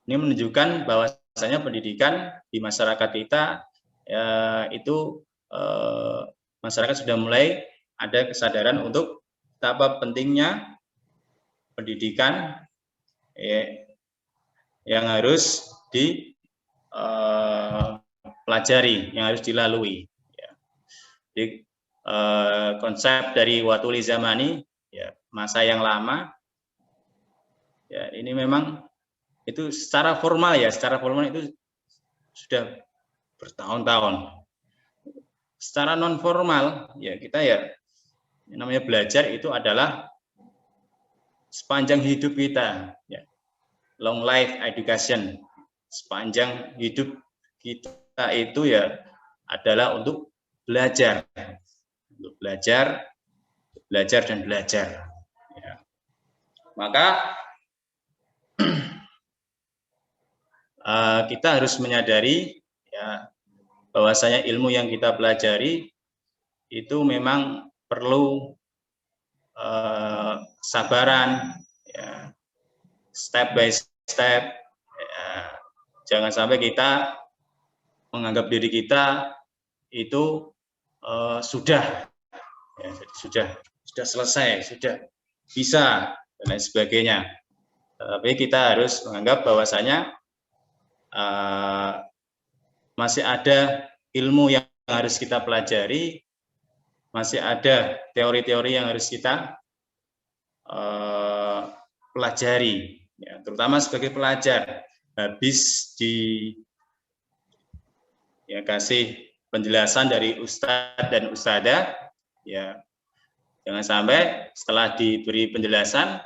Ini menunjukkan bahwasanya pendidikan di masyarakat kita ya, itu masyarakat sudah mulai ada kesadaran untuk betapa pentingnya pendidikan ya, yang harus dipelajari, yang harus dilalui. Ya. Jadi konsep dari watuli zamani, ya, masa yang lama, ya ini memang itu secara formal ya, secara formal itu sudah bertahun-tahun. Secara non formal, ya kita ya namanya belajar itu adalah sepanjang hidup kita. Ya. Long life education, sepanjang hidup kita itu ya adalah untuk belajar, belajar dan belajar. Ya. Maka kita harus menyadari ya bahwasanya ilmu yang kita pelajari itu memang perlu sabaran. Ya. Step by step, ya, jangan sampai kita menganggap diri kita itu sudah selesai, sudah bisa dan lain sebagainya. Tapi kita harus menganggap bahwasanya masih ada ilmu yang harus kita pelajari, masih ada teori-teori yang harus kita pelajari. Ya, terutama sebagai pelajar, habis kasih penjelasan dari ustadz dan ustadzah, ya jangan sampai setelah diberi penjelasan,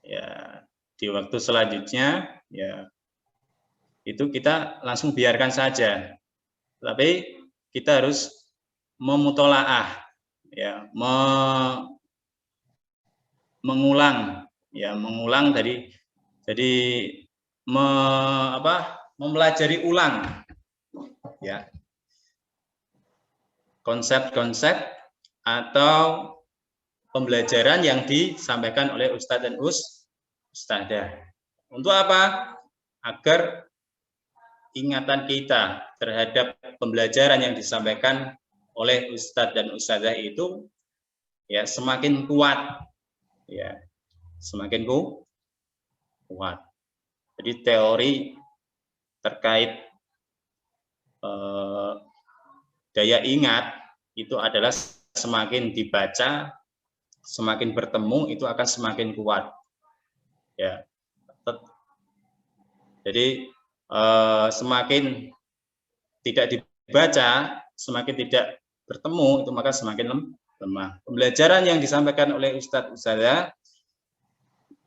ya di waktu selanjutnya, ya itu kita langsung biarkan saja. Tapi kita harus memutolaah, ya mengulang dari. Jadi mempelajari ulang ya konsep-konsep atau pembelajaran yang disampaikan oleh ustadz dan ustadzah. Untuk apa? Agar ingatan kita terhadap pembelajaran yang disampaikan oleh ustadz dan ustadzah itu ya semakin kuat, ya semakin kuat. Jadi teori terkait daya ingat itu adalah semakin dibaca, semakin bertemu itu akan semakin kuat. Ya. Jadi semakin tidak dibaca, semakin tidak bertemu itu maka semakin lemah. Pembelajaran yang disampaikan oleh Ustadz Ustadzah,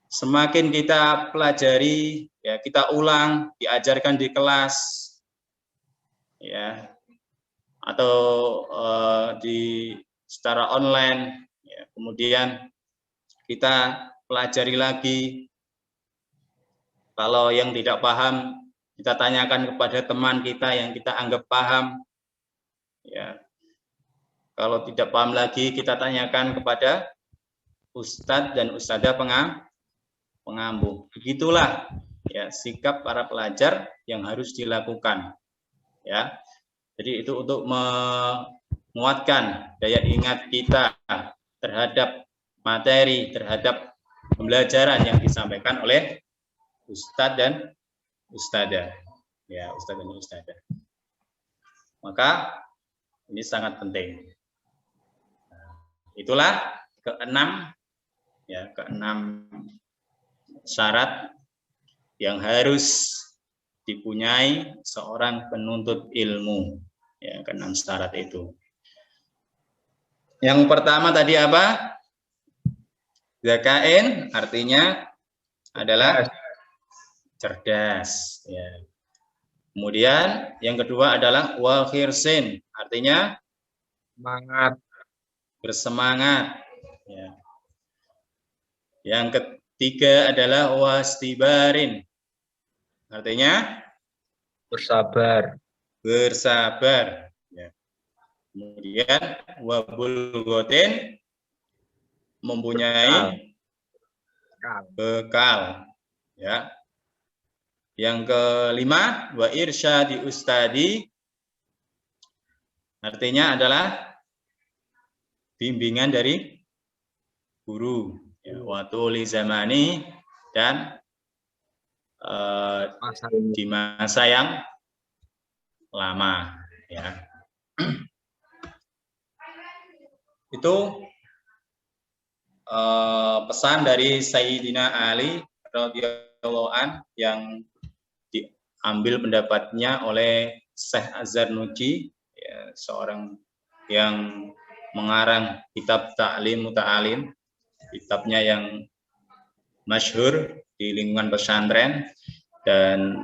semakin kita pelajari, ya kita ulang, diajarkan di kelas, ya, atau secara online, ya, kemudian kita pelajari lagi. Kalau yang tidak paham, kita tanyakan kepada teman kita yang kita anggap paham. Ya. Kalau tidak paham lagi, kita tanyakan kepada ustadz dan ustadzah pengampu. Begitulah ya sikap para pelajar yang harus dilakukan. Ya. Jadi itu untuk menguatkan daya ingat kita terhadap materi, terhadap pembelajaran yang disampaikan oleh ustadz dan ustadzah. Ya, ustadz dan ustadzah. Maka ini sangat penting. Itulah keenam, ya, keenam syarat yang harus dipunyai seorang penuntut ilmu. Ya, keenam syarat itu. Yang pertama tadi apa? Zakain artinya adalah cerdas. Ya. Kemudian yang kedua adalah wa khirsin, artinya Semangat. bersemangat. Ya. Yang ketiga adalah wastibarin, artinya Bersabar. bersabar. Ya. Kemudian wabulgotin, mempunyai bekal. Ya. Yang kelima, wa irsyadi ustadi, artinya adalah bimbingan dari guru. Ya, wa tuli zamani, dan di masa yang lama. Ya. Itu pesan dari Sayyidina Ali radhiyallahu an yang diambil pendapatnya oleh Syekh Az-Zarnuji, ya, seorang yang mengarang kitab Ta'lim Muta'alim, kitabnya yang masyhur di lingkungan pesantren dan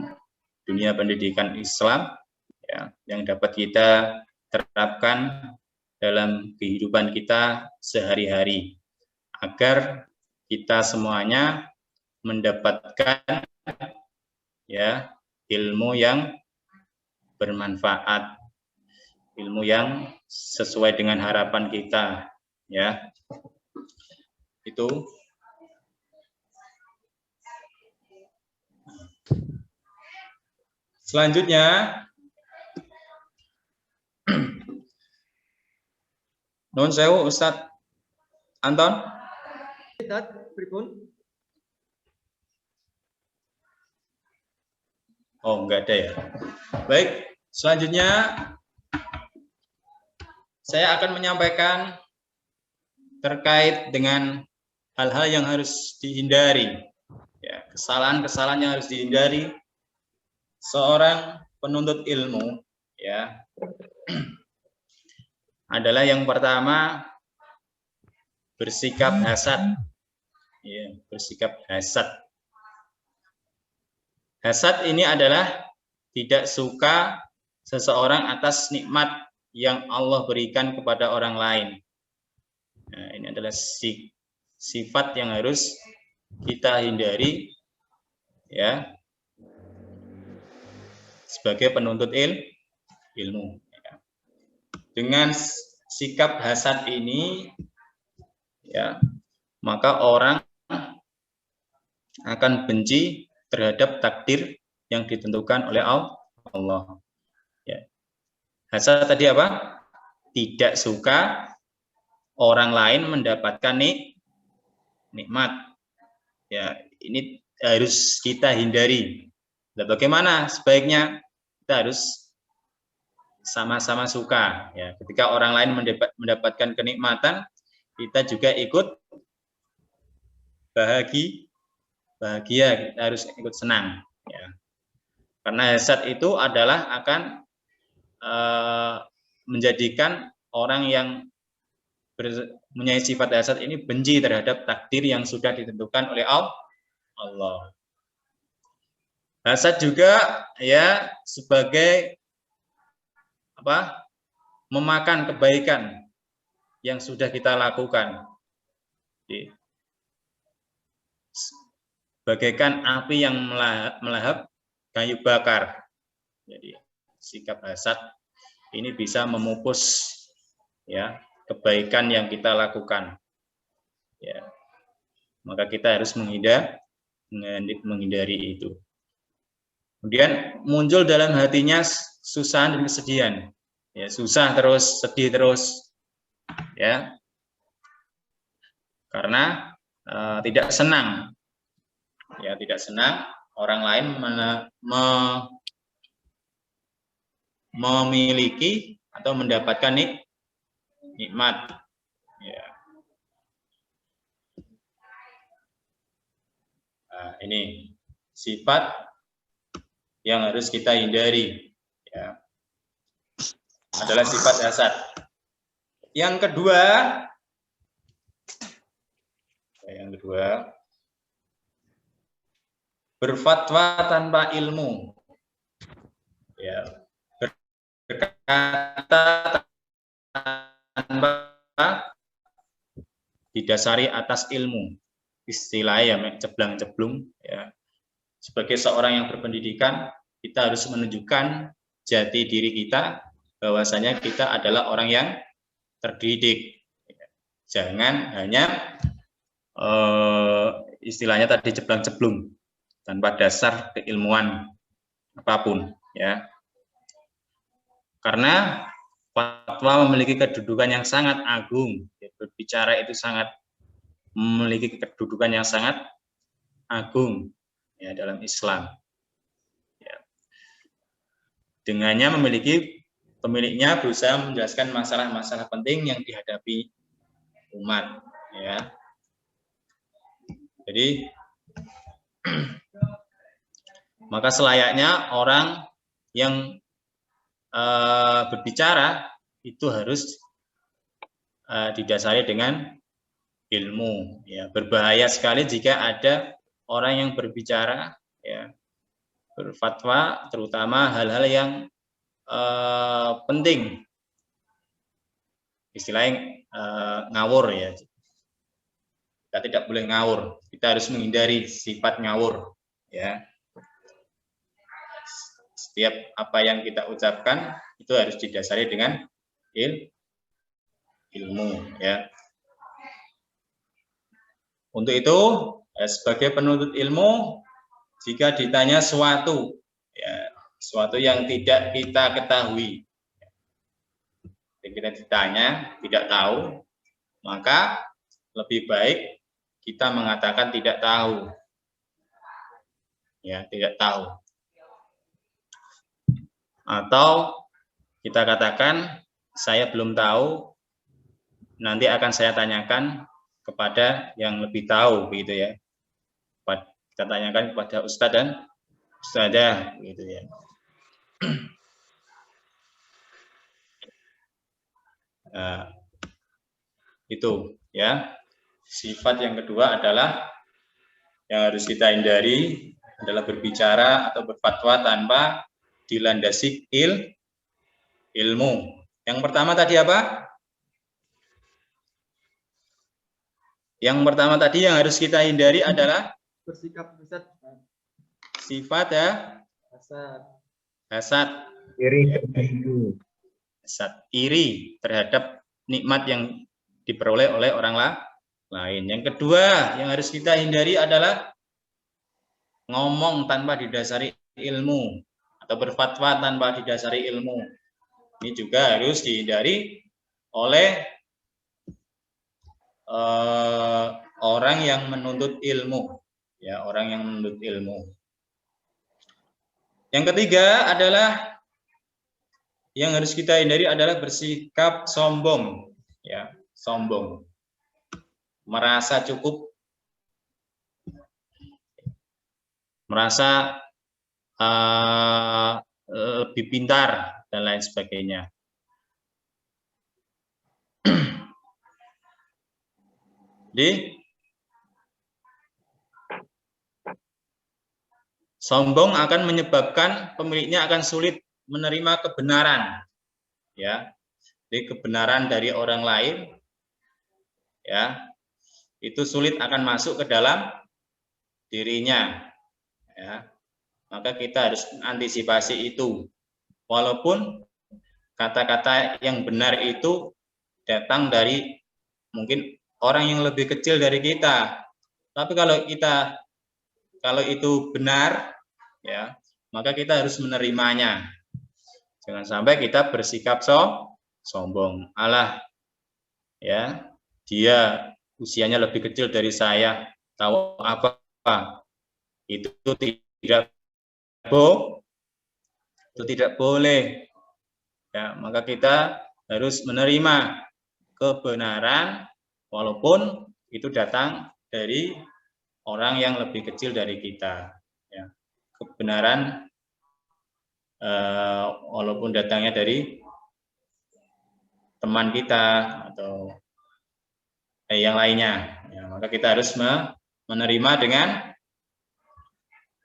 dunia pendidikan Islam, ya, yang dapat kita terapkan dalam kehidupan kita sehari-hari agar kita semuanya mendapatkan ya ilmu yang bermanfaat, ilmu yang sesuai dengan harapan kita, ya. Itu selanjutnya Nun sewu Ustadz Anton. Ustadz, pripun? Oh, enggak ada ya. Baik, selanjutnya saya akan menyampaikan terkait dengan hal-hal yang harus dihindari. Ya, kesalahan-kesalahan yang harus dihindari seorang penuntut ilmu, ya. Adalah yang pertama, bersikap hasad. Ya, bersikap hasad. Hasad ini adalah tidak suka seseorang atas nikmat yang Allah berikan kepada orang lain. Nah, ini adalah sifat yang harus kita hindari, ya, sebagai penuntut ilmu. Dengan sikap hasad ini, ya, maka orang akan benci terhadap takdir yang ditentukan oleh Allah. Ya. Hasad tadi apa? Tidak suka orang lain mendapatkan nikmat. Ya, ini harus kita hindari. Nah, bagaimana sebaiknya? Kita harus sama-sama suka. Ya, ketika orang lain mendapatkan kenikmatan, kita juga ikut bahagia, kita harus ikut senang. Ya. Karena hasad itu adalah akan menjadikan orang yang mempunyai sifat hasad ini benci terhadap takdir yang sudah ditentukan oleh Allah. Hasad juga ya sebagai apa? Memakan kebaikan yang sudah kita lakukan. Bagaikan api yang melahap kayu bakar. Jadi sikap hasad ini bisa memupus ya kebaikan yang kita lakukan. Ya. Maka kita harus menghindari itu. Kemudian muncul dalam hatinya susahan dan kesedihan. Ya, susah terus, sedih terus. Ya. Karena tidak senang. Ya, tidak senang orang lain memiliki atau mendapatkan nikmat. Ya. Nah, ini sifat yang harus kita hindari. Ya. Adalah sifat hasad. Yang kedua, berfatwa tanpa ilmu. Ya. Berkata tanpa didasari atas ilmu, istilahnya ceblang-ceblung. Ya. Sebagai seorang yang berpendidikan, kita harus menunjukkan jati diri kita, bahwasanya kita adalah orang yang terdidik. Jangan hanya istilahnya tadi ceblang-ceblung tanpa dasar keilmuan apapun, ya. Karena fatwa memiliki kedudukan yang sangat agung. Berbicara itu memiliki kedudukan yang sangat agung ya dalam Islam. Ya. Dengannya pemiliknya berusaha menjelaskan masalah-masalah penting yang dihadapi umat. Ya. Jadi maka selayaknya orang yang berbicara itu harus didasari dengan ilmu. Ya, berbahaya sekali jika ada orang yang berbicara, ya, berfatwa, terutama hal-hal yang penting. Istilahnya ngawur, ya. Kita tidak boleh ngawur. Kita harus menghindari sifat ngawur, ya. Setiap apa yang kita ucapkan itu harus didasari dengan ilmu, ya. Untuk itu sebagai penuntut ilmu, jika ditanya suatu, ya, suatu yang tidak kita ketahui, kita ditanya tidak tahu, maka lebih baik kita mengatakan tidak tahu, ya, tidak tahu. Atau kita katakan saya belum tahu, nanti akan saya tanyakan kepada yang lebih tahu, gitu ya. Kita tanyakan kepada ustadz dan ustadzah, gitu ya. Nah, itu ya. Sifat yang kedua adalah yang harus kita hindari adalah berbicara atau berfatwa tanpa dilandasi ilmu. Yang pertama tadi apa? Yang pertama tadi yang harus kita hindari adalah bersikap hasad. Sifat ya? Hasad. Iri terhadap nikmat yang diperoleh oleh orang lain. Yang kedua yang harus kita hindari adalah ngomong tanpa didasari ilmu atau berfatwa tanpa didasari ilmu. Ini juga harus dihindari oleh orang yang menuntut ilmu, ya, orang yang menuntut ilmu. Yang ketiga adalah yang harus kita hindari adalah bersikap sombong, ya, sombong, merasa cukup, merasa lebih pintar dan lain sebagainya. Jadi sombong akan menyebabkan pemiliknya akan sulit menerima kebenaran, ya. Jadi kebenaran dari orang lain, ya, itu sulit akan masuk ke dalam dirinya, ya. Maka kita harus antisipasi itu. Walaupun kata-kata yang benar itu datang dari mungkin orang yang lebih kecil dari kita, tapi kalau itu benar, ya, maka kita harus menerimanya. Jangan sampai kita bersikap sombong. Alah, ya, dia usianya lebih kecil dari saya, tahu apa? Itu tidak boleh. Ya, maka kita harus menerima kebenaran walaupun itu datang dari orang yang lebih kecil dari kita. Ya, kebenaran walaupun datangnya dari teman kita atau yang lainnya, ya, maka kita harus menerima dengan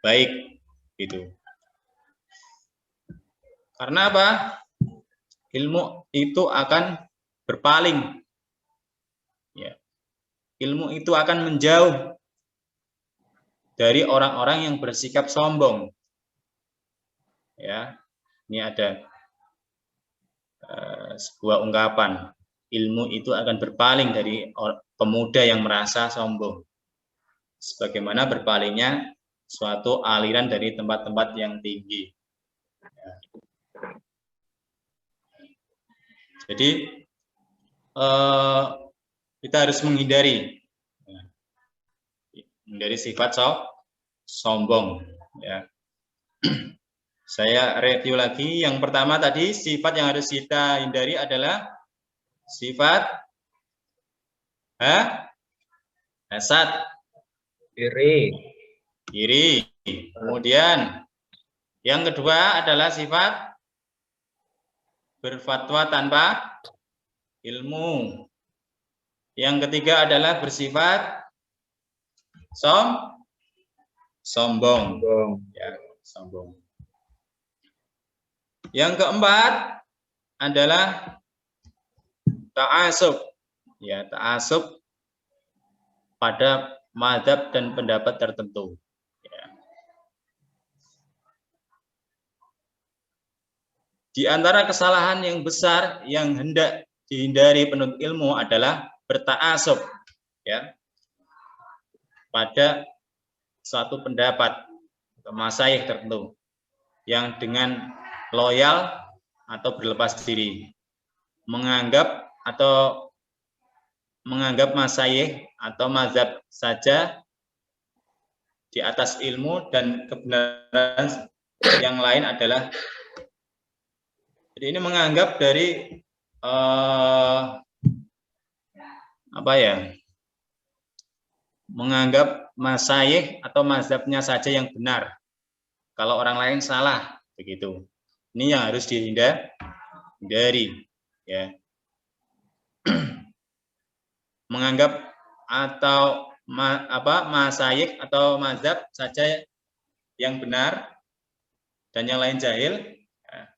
baik, gitu. Karena apa? Ilmu itu akan berpaling, ya. Ilmu itu akan menjauh dari orang-orang yang bersikap sombong. Ya, ini ada sebuah ungkapan, ilmu itu akan berpaling dari pemuda yang merasa sombong, sebagaimana berpalingnya suatu aliran dari tempat-tempat yang tinggi. Ya. Jadi kita harus menghindari sifat sombong. Ya. Saya review lagi. Yang pertama tadi, sifat yang harus kita hindari adalah sifat hasad, iri. Kemudian yang kedua adalah sifat berfatwa tanpa ilmu. Yang ketiga adalah bersifat sombong. Ya, sombong. Yang keempat adalah ta'assub. Ya, ta'assub pada mazhab dan pendapat tertentu. Ya. Di antara kesalahan yang besar yang hendak dihindari penuntut ilmu adalah berta'assub, ya, pada suatu pendapat atau masyayikh tertentu yang dengan loyal atau berlepas diri, menganggap masyayikh atau mazhab saja di atas ilmu dan kebenaran yang lain adalah, jadi ini menganggap dari menganggap masyayikh atau mazhabnya saja yang benar, kalau orang lain salah, begitu. Ini yang harus dihindari, ya. Menganggap atau masyayikh atau mazhab saja yang benar dan yang lain jahil, ya.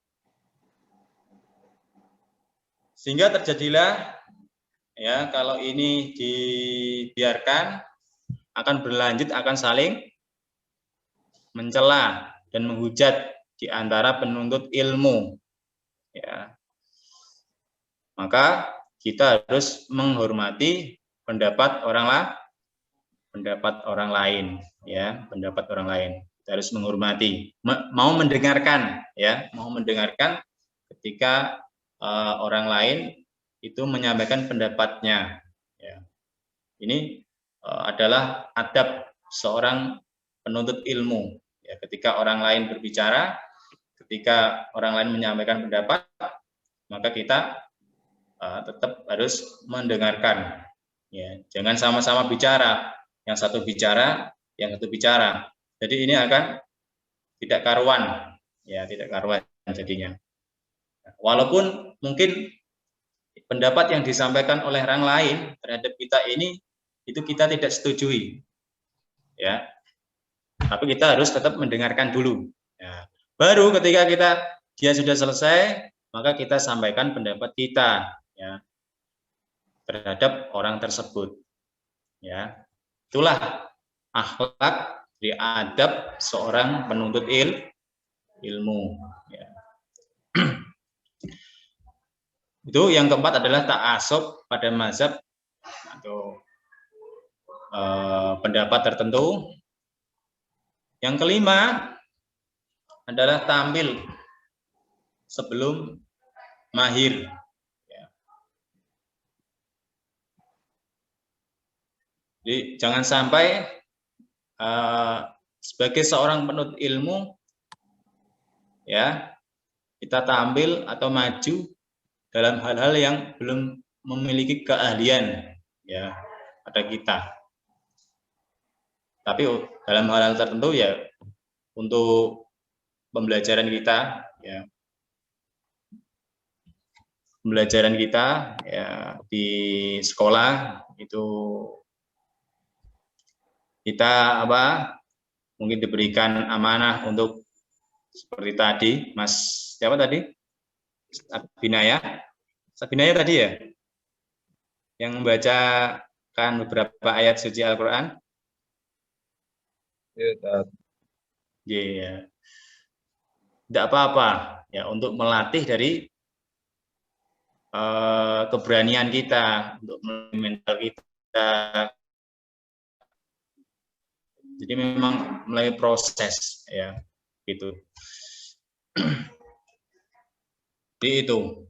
Sehingga terjadilah, ya, kalau ini dibiarkan akan berlanjut, akan saling mencela dan menghujat di antara penuntut ilmu, ya. Maka kita harus menghormati pendapat orang lain, ya, pendapat orang lain. Kita harus menghormati, mau mendengarkan, ya, mau mendengarkan ketika orang lain itu menyampaikan pendapatnya, ya. Ini adalah adab seorang penuntut ilmu, ya, ketika orang lain berbicara, ketika orang lain menyampaikan pendapat, maka kita tetap harus mendengarkan. Ya, jangan sama-sama bicara, yang satu bicara, yang satu bicara. Jadi ini akan tidak karuan, ya tidak karuan jadinya. Walaupun mungkin pendapat yang disampaikan oleh orang lain terhadap kita ini itu kita tidak setujui, ya. Tapi kita harus tetap mendengarkan dulu. Ya. Baru ketika dia sudah selesai, maka kita sampaikan pendapat kita, ya, terhadap orang tersebut. Ya, itulah akhlak di adab seorang penuntut ilmu. Ya. Itu yang keempat adalah ta'assub pada mazhab atau pendapat tertentu. Yang kelima adalah tampil sebelum mahir. Ya. Jadi jangan sampai sebagai seorang penuntut ilmu, ya, kita tampil atau maju dalam hal-hal yang belum memiliki keahlian, ya, pada kita. Tapi dalam hal-hal tertentu, ya, untuk pembelajaran kita, ya, pembelajaran kita, ya, di sekolah itu kita mungkin diberikan amanah untuk seperti tadi, Mas siapa tadi? Sabinaya tadi, ya, yang membacakan beberapa ayat suci Al-Quran. Ya, tidak apa-apa, ya, untuk melatih dari keberanian kita, untuk mental kita. Jadi memang mulai proses, ya, gitu. Jadi itu,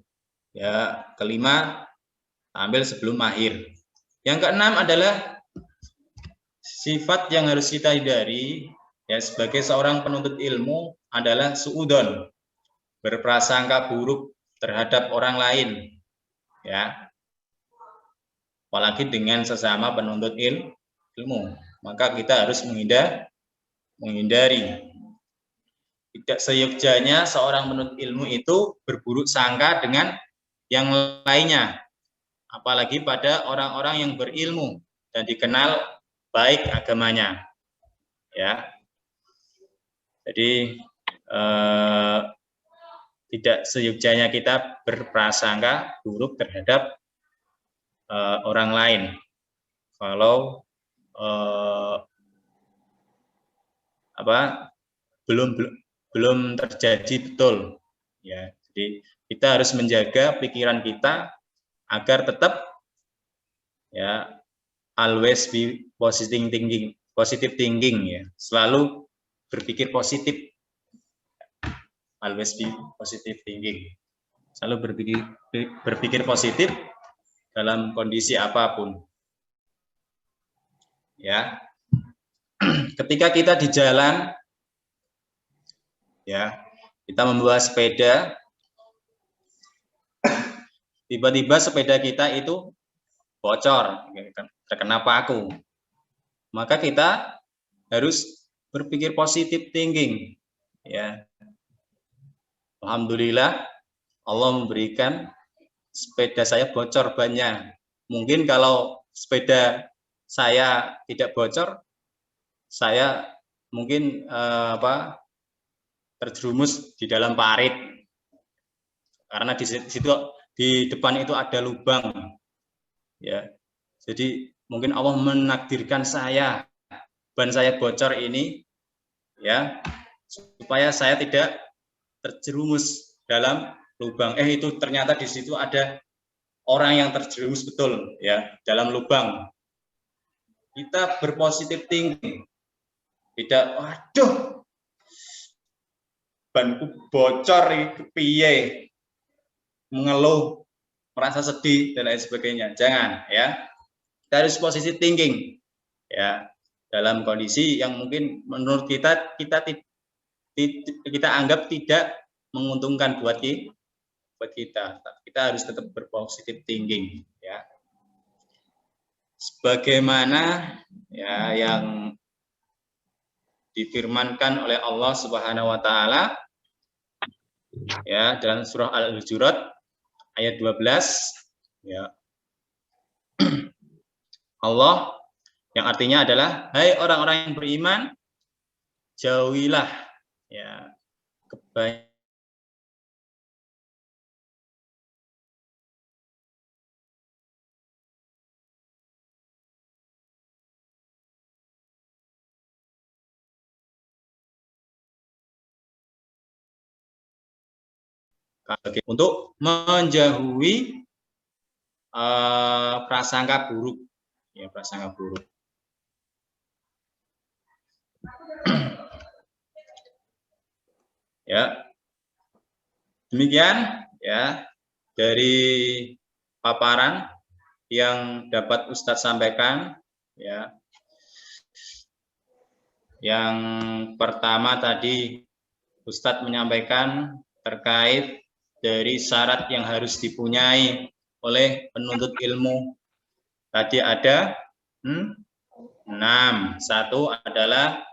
ya, kelima, tampil sebelum mahir. Yang keenam adalah sifat yang harus kita hindari, ya, sebagai seorang penuntut ilmu adalah suudzon, berprasangka buruk terhadap orang lain, ya, apalagi dengan sesama penuntut ilmu. Maka kita harus menghindari. Tidak seyogyanya seorang penuntut ilmu itu berburuk sangka dengan yang lainnya, apalagi pada orang-orang yang berilmu dan dikenal baik agamanya, ya. Jadi tidak seyogyanya kita berprasangka buruk terhadap orang lain kalau belum terjadi betul, ya. Jadi kita harus menjaga pikiran kita agar tetap, ya, always be positive thinking, ya, selalu berpikir positif, always be positive thinking, selalu berpikir positif dalam kondisi apapun, ya. Ketika kita di jalan, ya, kita membawa sepeda, tiba-tiba sepeda kita itu bocor, terkena paku, maka kita harus berpikir positif thinking, ya. Alhamdulillah Allah memberikan sepeda saya bocor bannya. Mungkin kalau sepeda saya tidak bocor, saya mungkin terjerumus di dalam parit, karena di situ di depan itu ada lubang, ya. Jadi mungkin Allah menakdirkan ban saya bocor ini, ya, supaya saya tidak terjerumus dalam lubang. Itu ternyata di situ ada orang yang terjerumus betul, ya, dalam lubang. Kita berpositif thinking, tidak, waduh, banku bocor, piye, mengeluh, merasa sedih dan lain sebagainya. Jangan, ya. Kita harus positive thinking, ya, dalam kondisi yang mungkin menurut kita anggap tidak menguntungkan buat kita. Kita harus tetap berpositif thinking, ya. Sebagaimana ya yang difirmankan oleh Allah Subhanahu wa taala ya dalam surah Al-Hujurat ayat 12 ya. Allah yang artinya adalah hai orang-orang yang beriman, jauhilah ya kebaikan untuk menjauhi prasangka buruk, ya prasangka buruk. Ya, demikian ya dari paparan yang dapat Ustadz sampaikan. Ya, yang pertama tadi Ustadz menyampaikan terkait dari syarat yang harus dipunyai oleh penuntut ilmu. Tadi ada 6. Satu adalah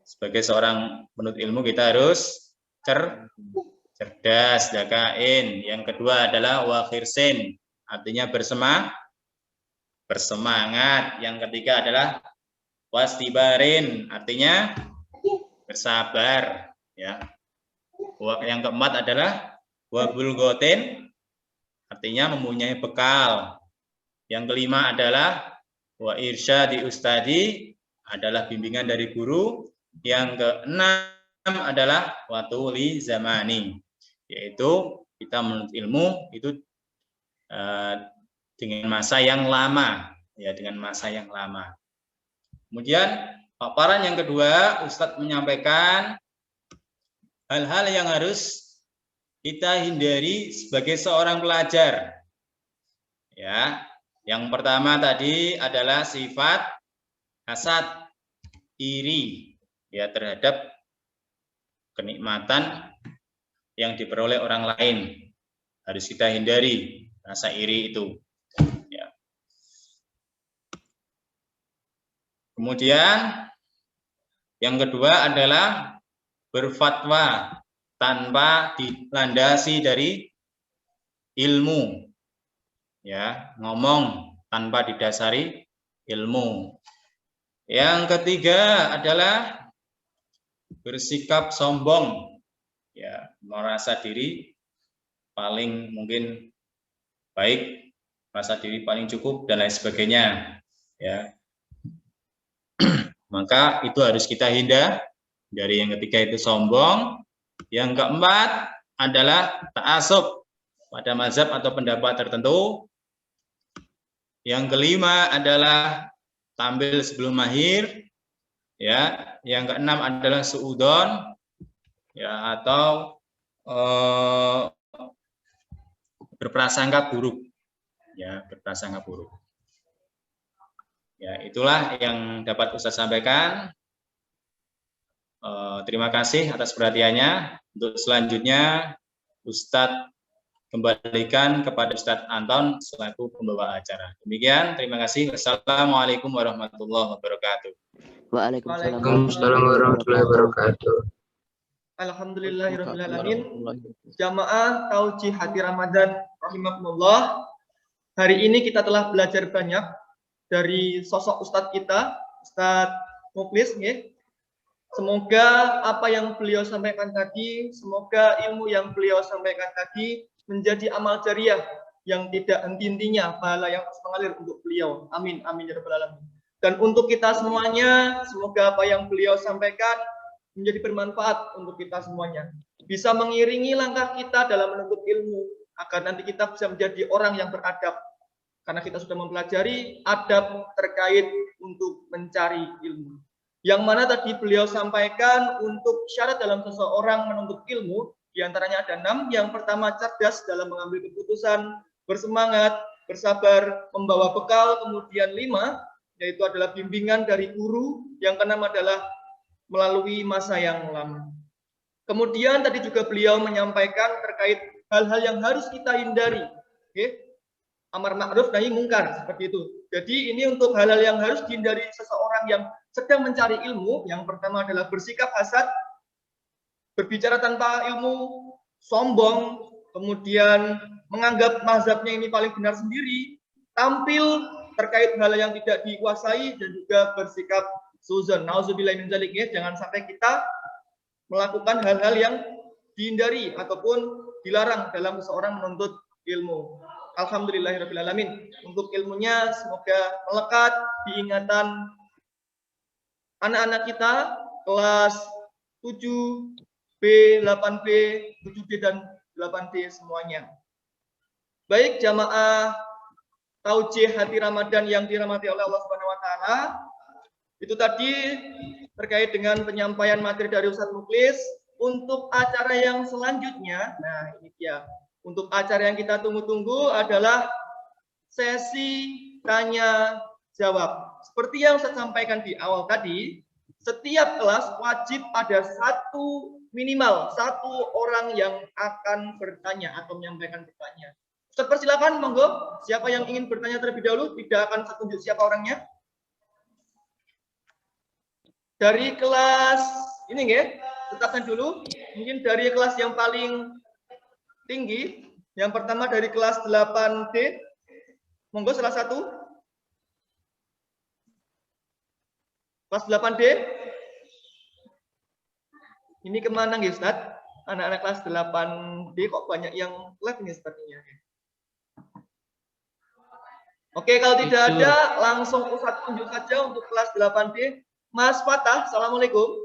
sebagai seorang penuntut ilmu kita harus cerdas, dakain. Yang kedua adalah wakhirsin, artinya bersemangat. Yang ketiga adalah wastibarin, artinya bersabar. Ya. Yang keempat adalah wabulgotin, artinya mempunyai bekal. Yang kelima adalah wa irsyadi ustadi, adalah bimbingan dari guru. Yang keenam adalah watuli zamani, yaitu kita menuntut ilmu itu dengan masa yang lama, ya dengan masa yang lama. Kemudian paparan yang kedua, Ustadz menyampaikan hal-hal yang harus kita hindari sebagai seorang pelajar. Ya, yang pertama tadi adalah sifat hasad, iri, ya terhadap kenikmatan yang diperoleh orang lain. Harus kita hindari rasa iri itu. Ya. Kemudian yang kedua adalah berfatwa tanpa dilandasi dari ilmu. Ya, ngomong tanpa didasari ilmu. Yang ketiga adalah bersikap sombong, ya merasa diri paling mungkin baik, merasa diri paling cukup dan lain sebagainya, ya. Maka itu harus kita hindari. Dari yang ketiga itu sombong. Yang keempat adalah ta'assub pada mazhab atau pendapat tertentu. Yang kelima adalah tampil sebelum mahir. Ya, yang keenam adalah suudon, ya atau berprasangka buruk, ya berprasangka buruk. Ya, itulah yang dapat Ustadz sampaikan. Terima kasih atas perhatiannya. Untuk selanjutnya Ustadz kembalikan kepada Ustadz Anton selaku pembawa acara. Demikian, terima kasih. Wassalamualaikum warahmatullahi wabarakatuh. Waalaikumsalam warahmatullahi wabarakatuh. Alhamdulillahirabbil alamin. Jamaah Tauji Hati Ramadan rahimakumullah. Hari ini kita telah belajar banyak dari sosok Ustadz kita, Ustadz Mukhlis, ya. Semoga apa yang beliau sampaikan tadi, semoga ilmu yang beliau sampaikan tadi menjadi amal jariah yang tidak henti-hentinya, pahala yang terus mengalir untuk beliau. Amin, amin ya rabbal alamin. Dan untuk kita semuanya, semoga apa yang beliau sampaikan menjadi bermanfaat untuk kita semuanya. Bisa mengiringi langkah kita dalam menuntut ilmu, agar nanti kita bisa menjadi orang yang beradab. Karena kita sudah mempelajari adab terkait untuk mencari ilmu. Yang mana tadi beliau sampaikan untuk syarat dalam seseorang menuntut ilmu, diantaranya ada 6. Yang pertama cerdas dalam mengambil keputusan, bersemangat, bersabar, membawa bekal. Kemudian 5, yaitu adalah bimbingan dari guru. Yang keenam adalah melalui masa yang lama. Kemudian tadi juga beliau menyampaikan terkait hal-hal yang harus kita hindari. Oke. Amar ma'ruf nahi mungkar, seperti itu. Jadi ini untuk hal-hal yang harus dihindari seseorang yang sedang mencari ilmu. Yang pertama adalah bersikap hasad, berbicara tanpa ilmu, sombong, kemudian menganggap mazhabnya ini paling benar sendiri, tampil terkait hal yang tidak dikuasai, dan juga bersikap suzon. Nauzubillahi min dzalik, ya. Jangan sampai kita melakukan hal-hal yang dihindari ataupun dilarang dalam seseorang menuntut ilmu. Alhamdulillahirabbil alamin. Untuk ilmunya semoga melekat di ingatan anak-anak kita kelas 7B, 8B, 7D dan 8D semuanya. Baik jamaah Taujih Hati Ramadan yang dirahmati oleh Allah Subhanahu wa taala. Itu tadi terkait dengan penyampaian materi dari Ustadz Muklis. Untuk acara yang selanjutnya, nah ini dia. Untuk acara yang kita tunggu-tunggu adalah sesi tanya jawab. Seperti yang saya sampaikan di awal tadi, setiap kelas wajib ada minimal satu orang yang akan bertanya atau menyampaikan pertanyaan. Ustaz, persilakan, monggo. Siapa yang ingin bertanya terlebih dahulu? Tidak akan saya tunjuk siapa orangnya. Dari kelas ini nggih, tetapkan dulu. Mungkin dari kelas yang paling tinggi, yang pertama dari kelas 8D. Monggo salah satu. Kelas 8D. Ini kemana nggih, Ustaz? Anak-anak kelas 8D kok banyak yang live ini sepertinya. Oke, kalau tidak ada, langsung Ustaz tunjuk saja untuk kelas 8D. Mas Fatah, assalamualaikum.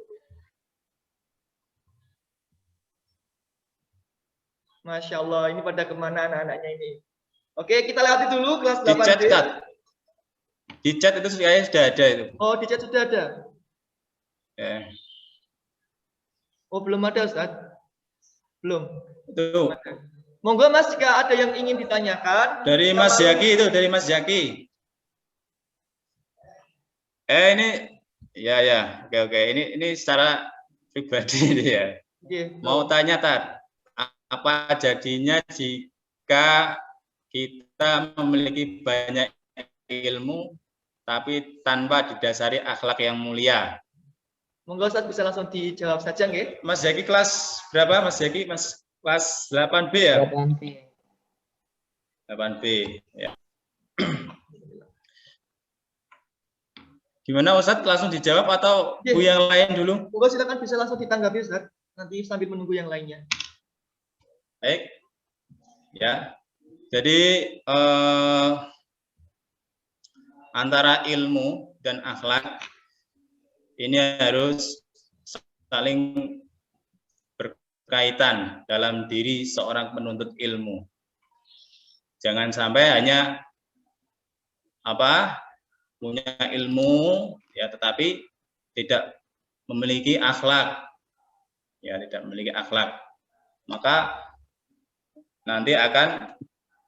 Masya Allah, ini pada kemana anak-anaknya ini? Oke, kita lewati dulu kelas 8D. Di chat itu kayaknya sudah ada itu. Oh, di chat sudah ada. Ya. Oh, belum ada, Ustaz? Belum. Itu. Monggo Mas, jika ada yang ingin ditanyakan. Dari Mas Zaki itu, dari Mas Zaki. Ini ya. Oke. Ini secara pribadi ini ya. Mau tanya apa jadinya jika kita memiliki banyak ilmu tapi tanpa didasari akhlak yang mulia? Monggo Ustaz bisa langsung dijawab saja nggih. Mas Zaki kelas berapa Mas Zaki? Mas kelas 8B ya? 8B. 8B ya. Gimana Ustaz, langsung dijawab atau Bu yang lain dulu? Monggo silakan bisa langsung ditanggapi Ustaz. Nanti sambil menunggu yang lainnya. Baik. Ya. Jadi antara ilmu dan akhlak ini harus saling berkaitan dalam diri seorang penuntut ilmu. Jangan sampai hanya punya ilmu ya tetapi tidak memiliki akhlak. Ya, tidak memiliki akhlak. Maka nanti akan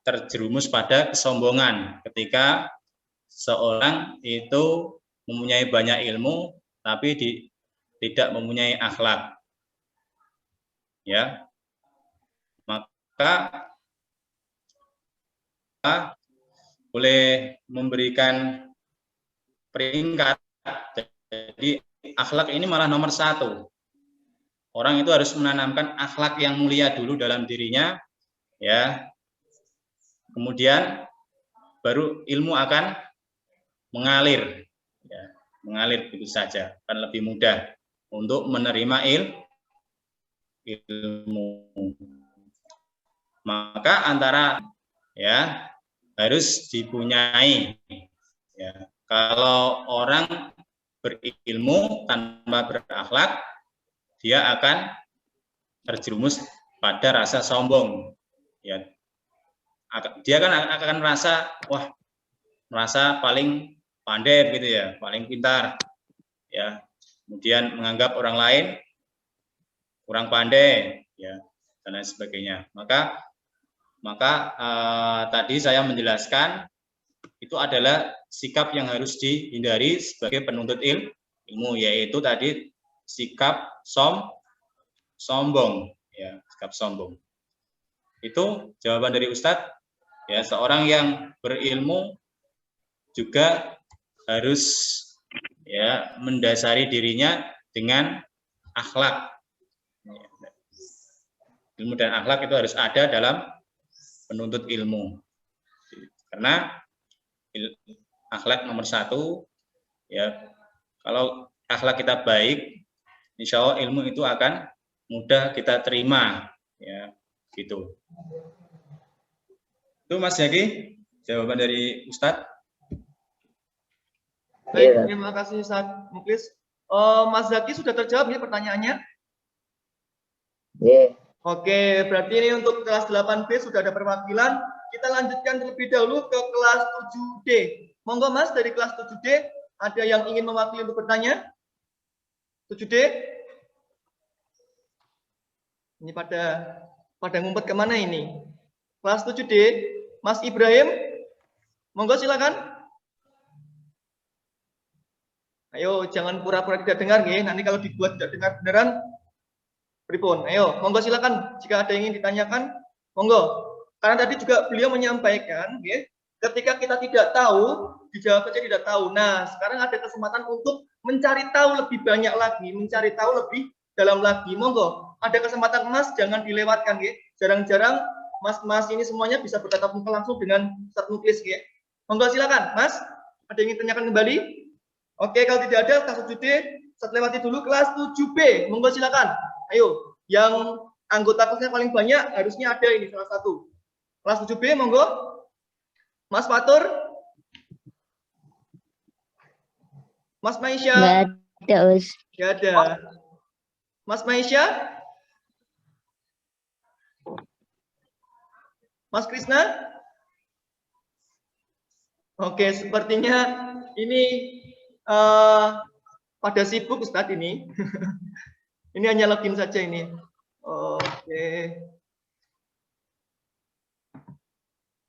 terjerumus pada kesombongan ketika seorang itu mempunyai banyak ilmu tapi tidak mempunyai akhlak. Ya. Maka boleh memberikan peringkat. Jadi akhlak ini malah nomor 1. Orang itu harus menanamkan akhlak yang mulia dulu dalam dirinya, ya. Kemudian baru ilmu akan mengalir, ya, mengalir begitu saja, akan lebih mudah untuk menerima ilmu. Maka antara ya harus dipunyai. Ya, kalau orang berilmu tanpa berakhlak, dia akan terjerumus pada rasa sombong. Ya, dia akan merasa paling pandai gitu ya, paling pintar. Ya, kemudian menganggap orang lain kurang pandai, ya, dan lain sebagainya. Maka tadi saya menjelaskan itu adalah sikap yang harus dihindari sebagai penuntut ilmu, yaitu tadi sikap sombong, ya, sikap sombong. Itu jawaban dari Ustadz. Ya, seorang yang berilmu juga harus ya mendasari dirinya dengan akhlak. Ilmu dan akhlak itu harus ada dalam penuntut ilmu. Karena akhlak nomor satu, ya, kalau akhlak kita baik, insya Allah ilmu itu akan mudah kita terima, ya, gitu. Itu Mas Zaki, jawaban dari Ustadz. Baik, terima kasih Ustadz Muklis. Mas Zaki sudah terjawab ya pertanyaannya? Iya. Oke, berarti ini untuk kelas 8B sudah ada perwakilan. Kita lanjutkan terlebih dahulu ke kelas 7D. Monggo Mas, dari kelas 7D, ada yang ingin mewakili untuk bertanya? 7D? Ini pada ngumpet kemana ini? Kelas 7D, Mas Ibrahim, monggo silakan. Ayo, jangan pura-pura tidak dengar, ya. Nanti kalau dibuat tidak dengar beneran, pripun? Ayo, monggo silakan. Jika ada yang ingin ditanyakan, monggo. Karena tadi juga beliau menyampaikan, ya, ketika kita tidak tahu, dijawab saja tidak tahu. Nah, sekarang ada kesempatan untuk mencari tahu lebih banyak lagi, mencari tahu lebih dalam lagi. Monggo, ada kesempatan Mas, jangan dilewatkan, ya. Jarang-jarang Mas-mas ini semuanya bisa bertatap muka langsung dengan Ustadz Muklis, ya. Monggo silakan, Mas. Ada yang ingin tanyakan kembali? Oke, kalau tidak ada kelas 7D, saya lewati dulu kelas 7B. Monggo silakan. Ayo, yang anggota kelasnya paling banyak harusnya ada ini salah satu. Kelas 7B, monggo. Mas Fatur. Mas Maisha. Nggak ada, Us. Nggak ada. Mas Maisha. Mas Krisna. Oke, sepertinya ini pada sibuk Ustadz ini. Ini hanya login saja ini. Oke.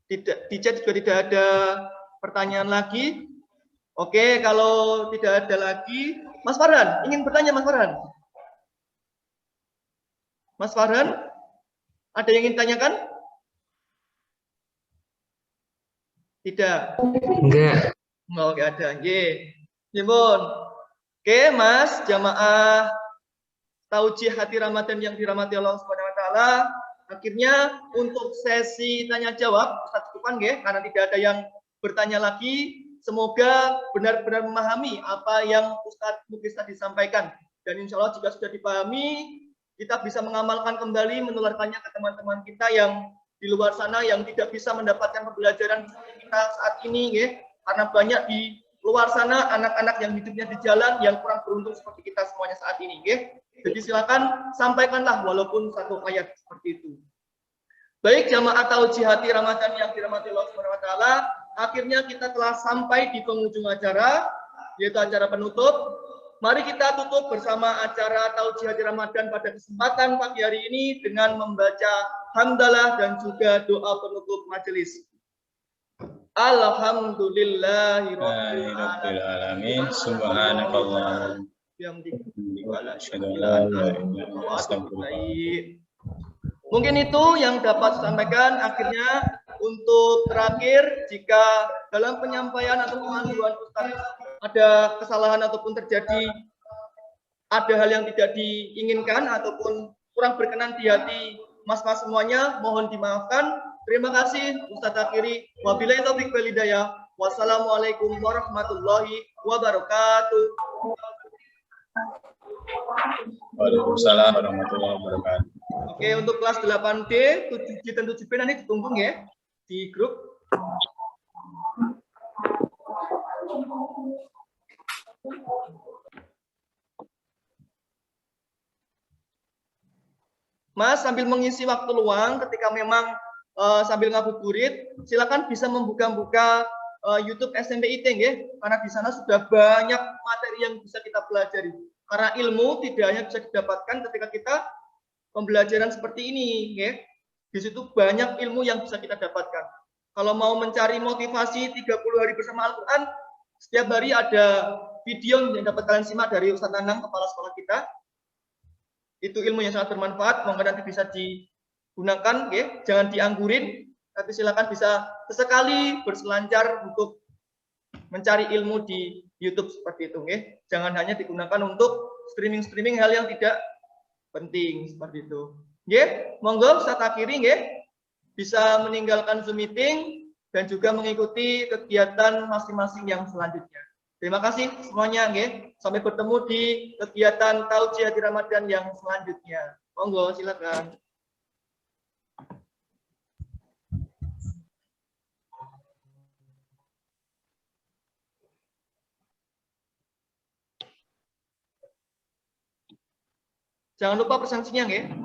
Tidak, di chat juga tidak ada pertanyaan lagi. Oke, kalau tidak ada lagi, Mas Farhan ingin bertanya, Mas Farhan. Mas Farhan, ada yang ingin tanyakan? Tidak. Enggak. Oke, ada. Jibun. Oke, Mas, jamaah Taujiah Hati Ramadan yang dirahmati Allah Subhanahu wa taala. Akhirnya untuk sesi tanya jawab Ustaz cukupkan, karena tidak ada yang bertanya lagi. Semoga benar-benar memahami apa yang Ustaz Muklis tadi sampaikan, dan insya Allah jika sudah dipahami, kita bisa mengamalkan kembali, menularkannya ke teman-teman kita yang di luar sana yang tidak bisa mendapatkan pembelajaran seperti kita saat ini, karena banyak di luar sana anak-anak yang hidupnya di jalan yang kurang beruntung seperti kita semuanya saat ini, Jadi silakan sampaikanlah walaupun satu ayat seperti itu. Baik, jamaah Taujiah Hati Ramadan yang dirahmati Allah Subhanahu wa taala, akhirnya kita telah sampai di penghujung acara, yaitu acara penutup. Mari kita tutup bersama acara Taujiah Hati Ramadan pada kesempatan pagi hari ini dengan membaca hamdalah dan juga doa penutup majelis. Alhamdulillahirabbil alamin. Subhanakallah. Mungkin itu yang dapat saya sampaikan. Akhirnya untuk terakhir, jika dalam penyampaian atau pemanduan Ustaz ada kesalahan ataupun terjadi ada hal yang tidak diinginkan ataupun kurang berkenan di hati mas-mas semuanya, mohon dimaafkan. Terima kasih Ustaz akhiri. Wabillahi taufiq wal hidayah. Wassalamualaikum warahmatullahi wabarakatuh. Waalaikumsalam warahmatullahi wabarakatuh. Oke, untuk kelas 8D, 7D dan 7B nanti ditunggu di grup. Mas, sambil mengisi waktu luang ketika memang sambil ngabuburit, silakan bisa membuka-buka YouTube SMP IT, karena di sana sudah banyak materi yang bisa kita pelajari. Karena ilmu tidak hanya bisa didapatkan ketika kita pembelajaran seperti ini, Di situ banyak ilmu yang bisa kita dapatkan. Kalau mau mencari motivasi 30 hari bersama Al-Quran, setiap hari ada video yang dapat kalian simak dari Ustaz Nanang, kepala sekolah kita. itu ilmu yang sangat bermanfaat, monggo nanti bisa digunakan, nggih. Jangan dianggurin, tapi silakan bisa sesekali berselancar untuk mencari ilmu di YouTube seperti itu, nggih. Jangan hanya digunakan untuk streaming hal yang tidak penting seperti itu. Nggih, monggo saya akhiri nggih. Bisa meninggalkan Zoom meeting dan juga mengikuti kegiatan masing-masing yang selanjutnya. Terima kasih semuanya, nggih. Sampai bertemu di kegiatan Tausiah di Ramadan yang selanjutnya. Monggo, silakan. Jangan lupa presensinya, nggih.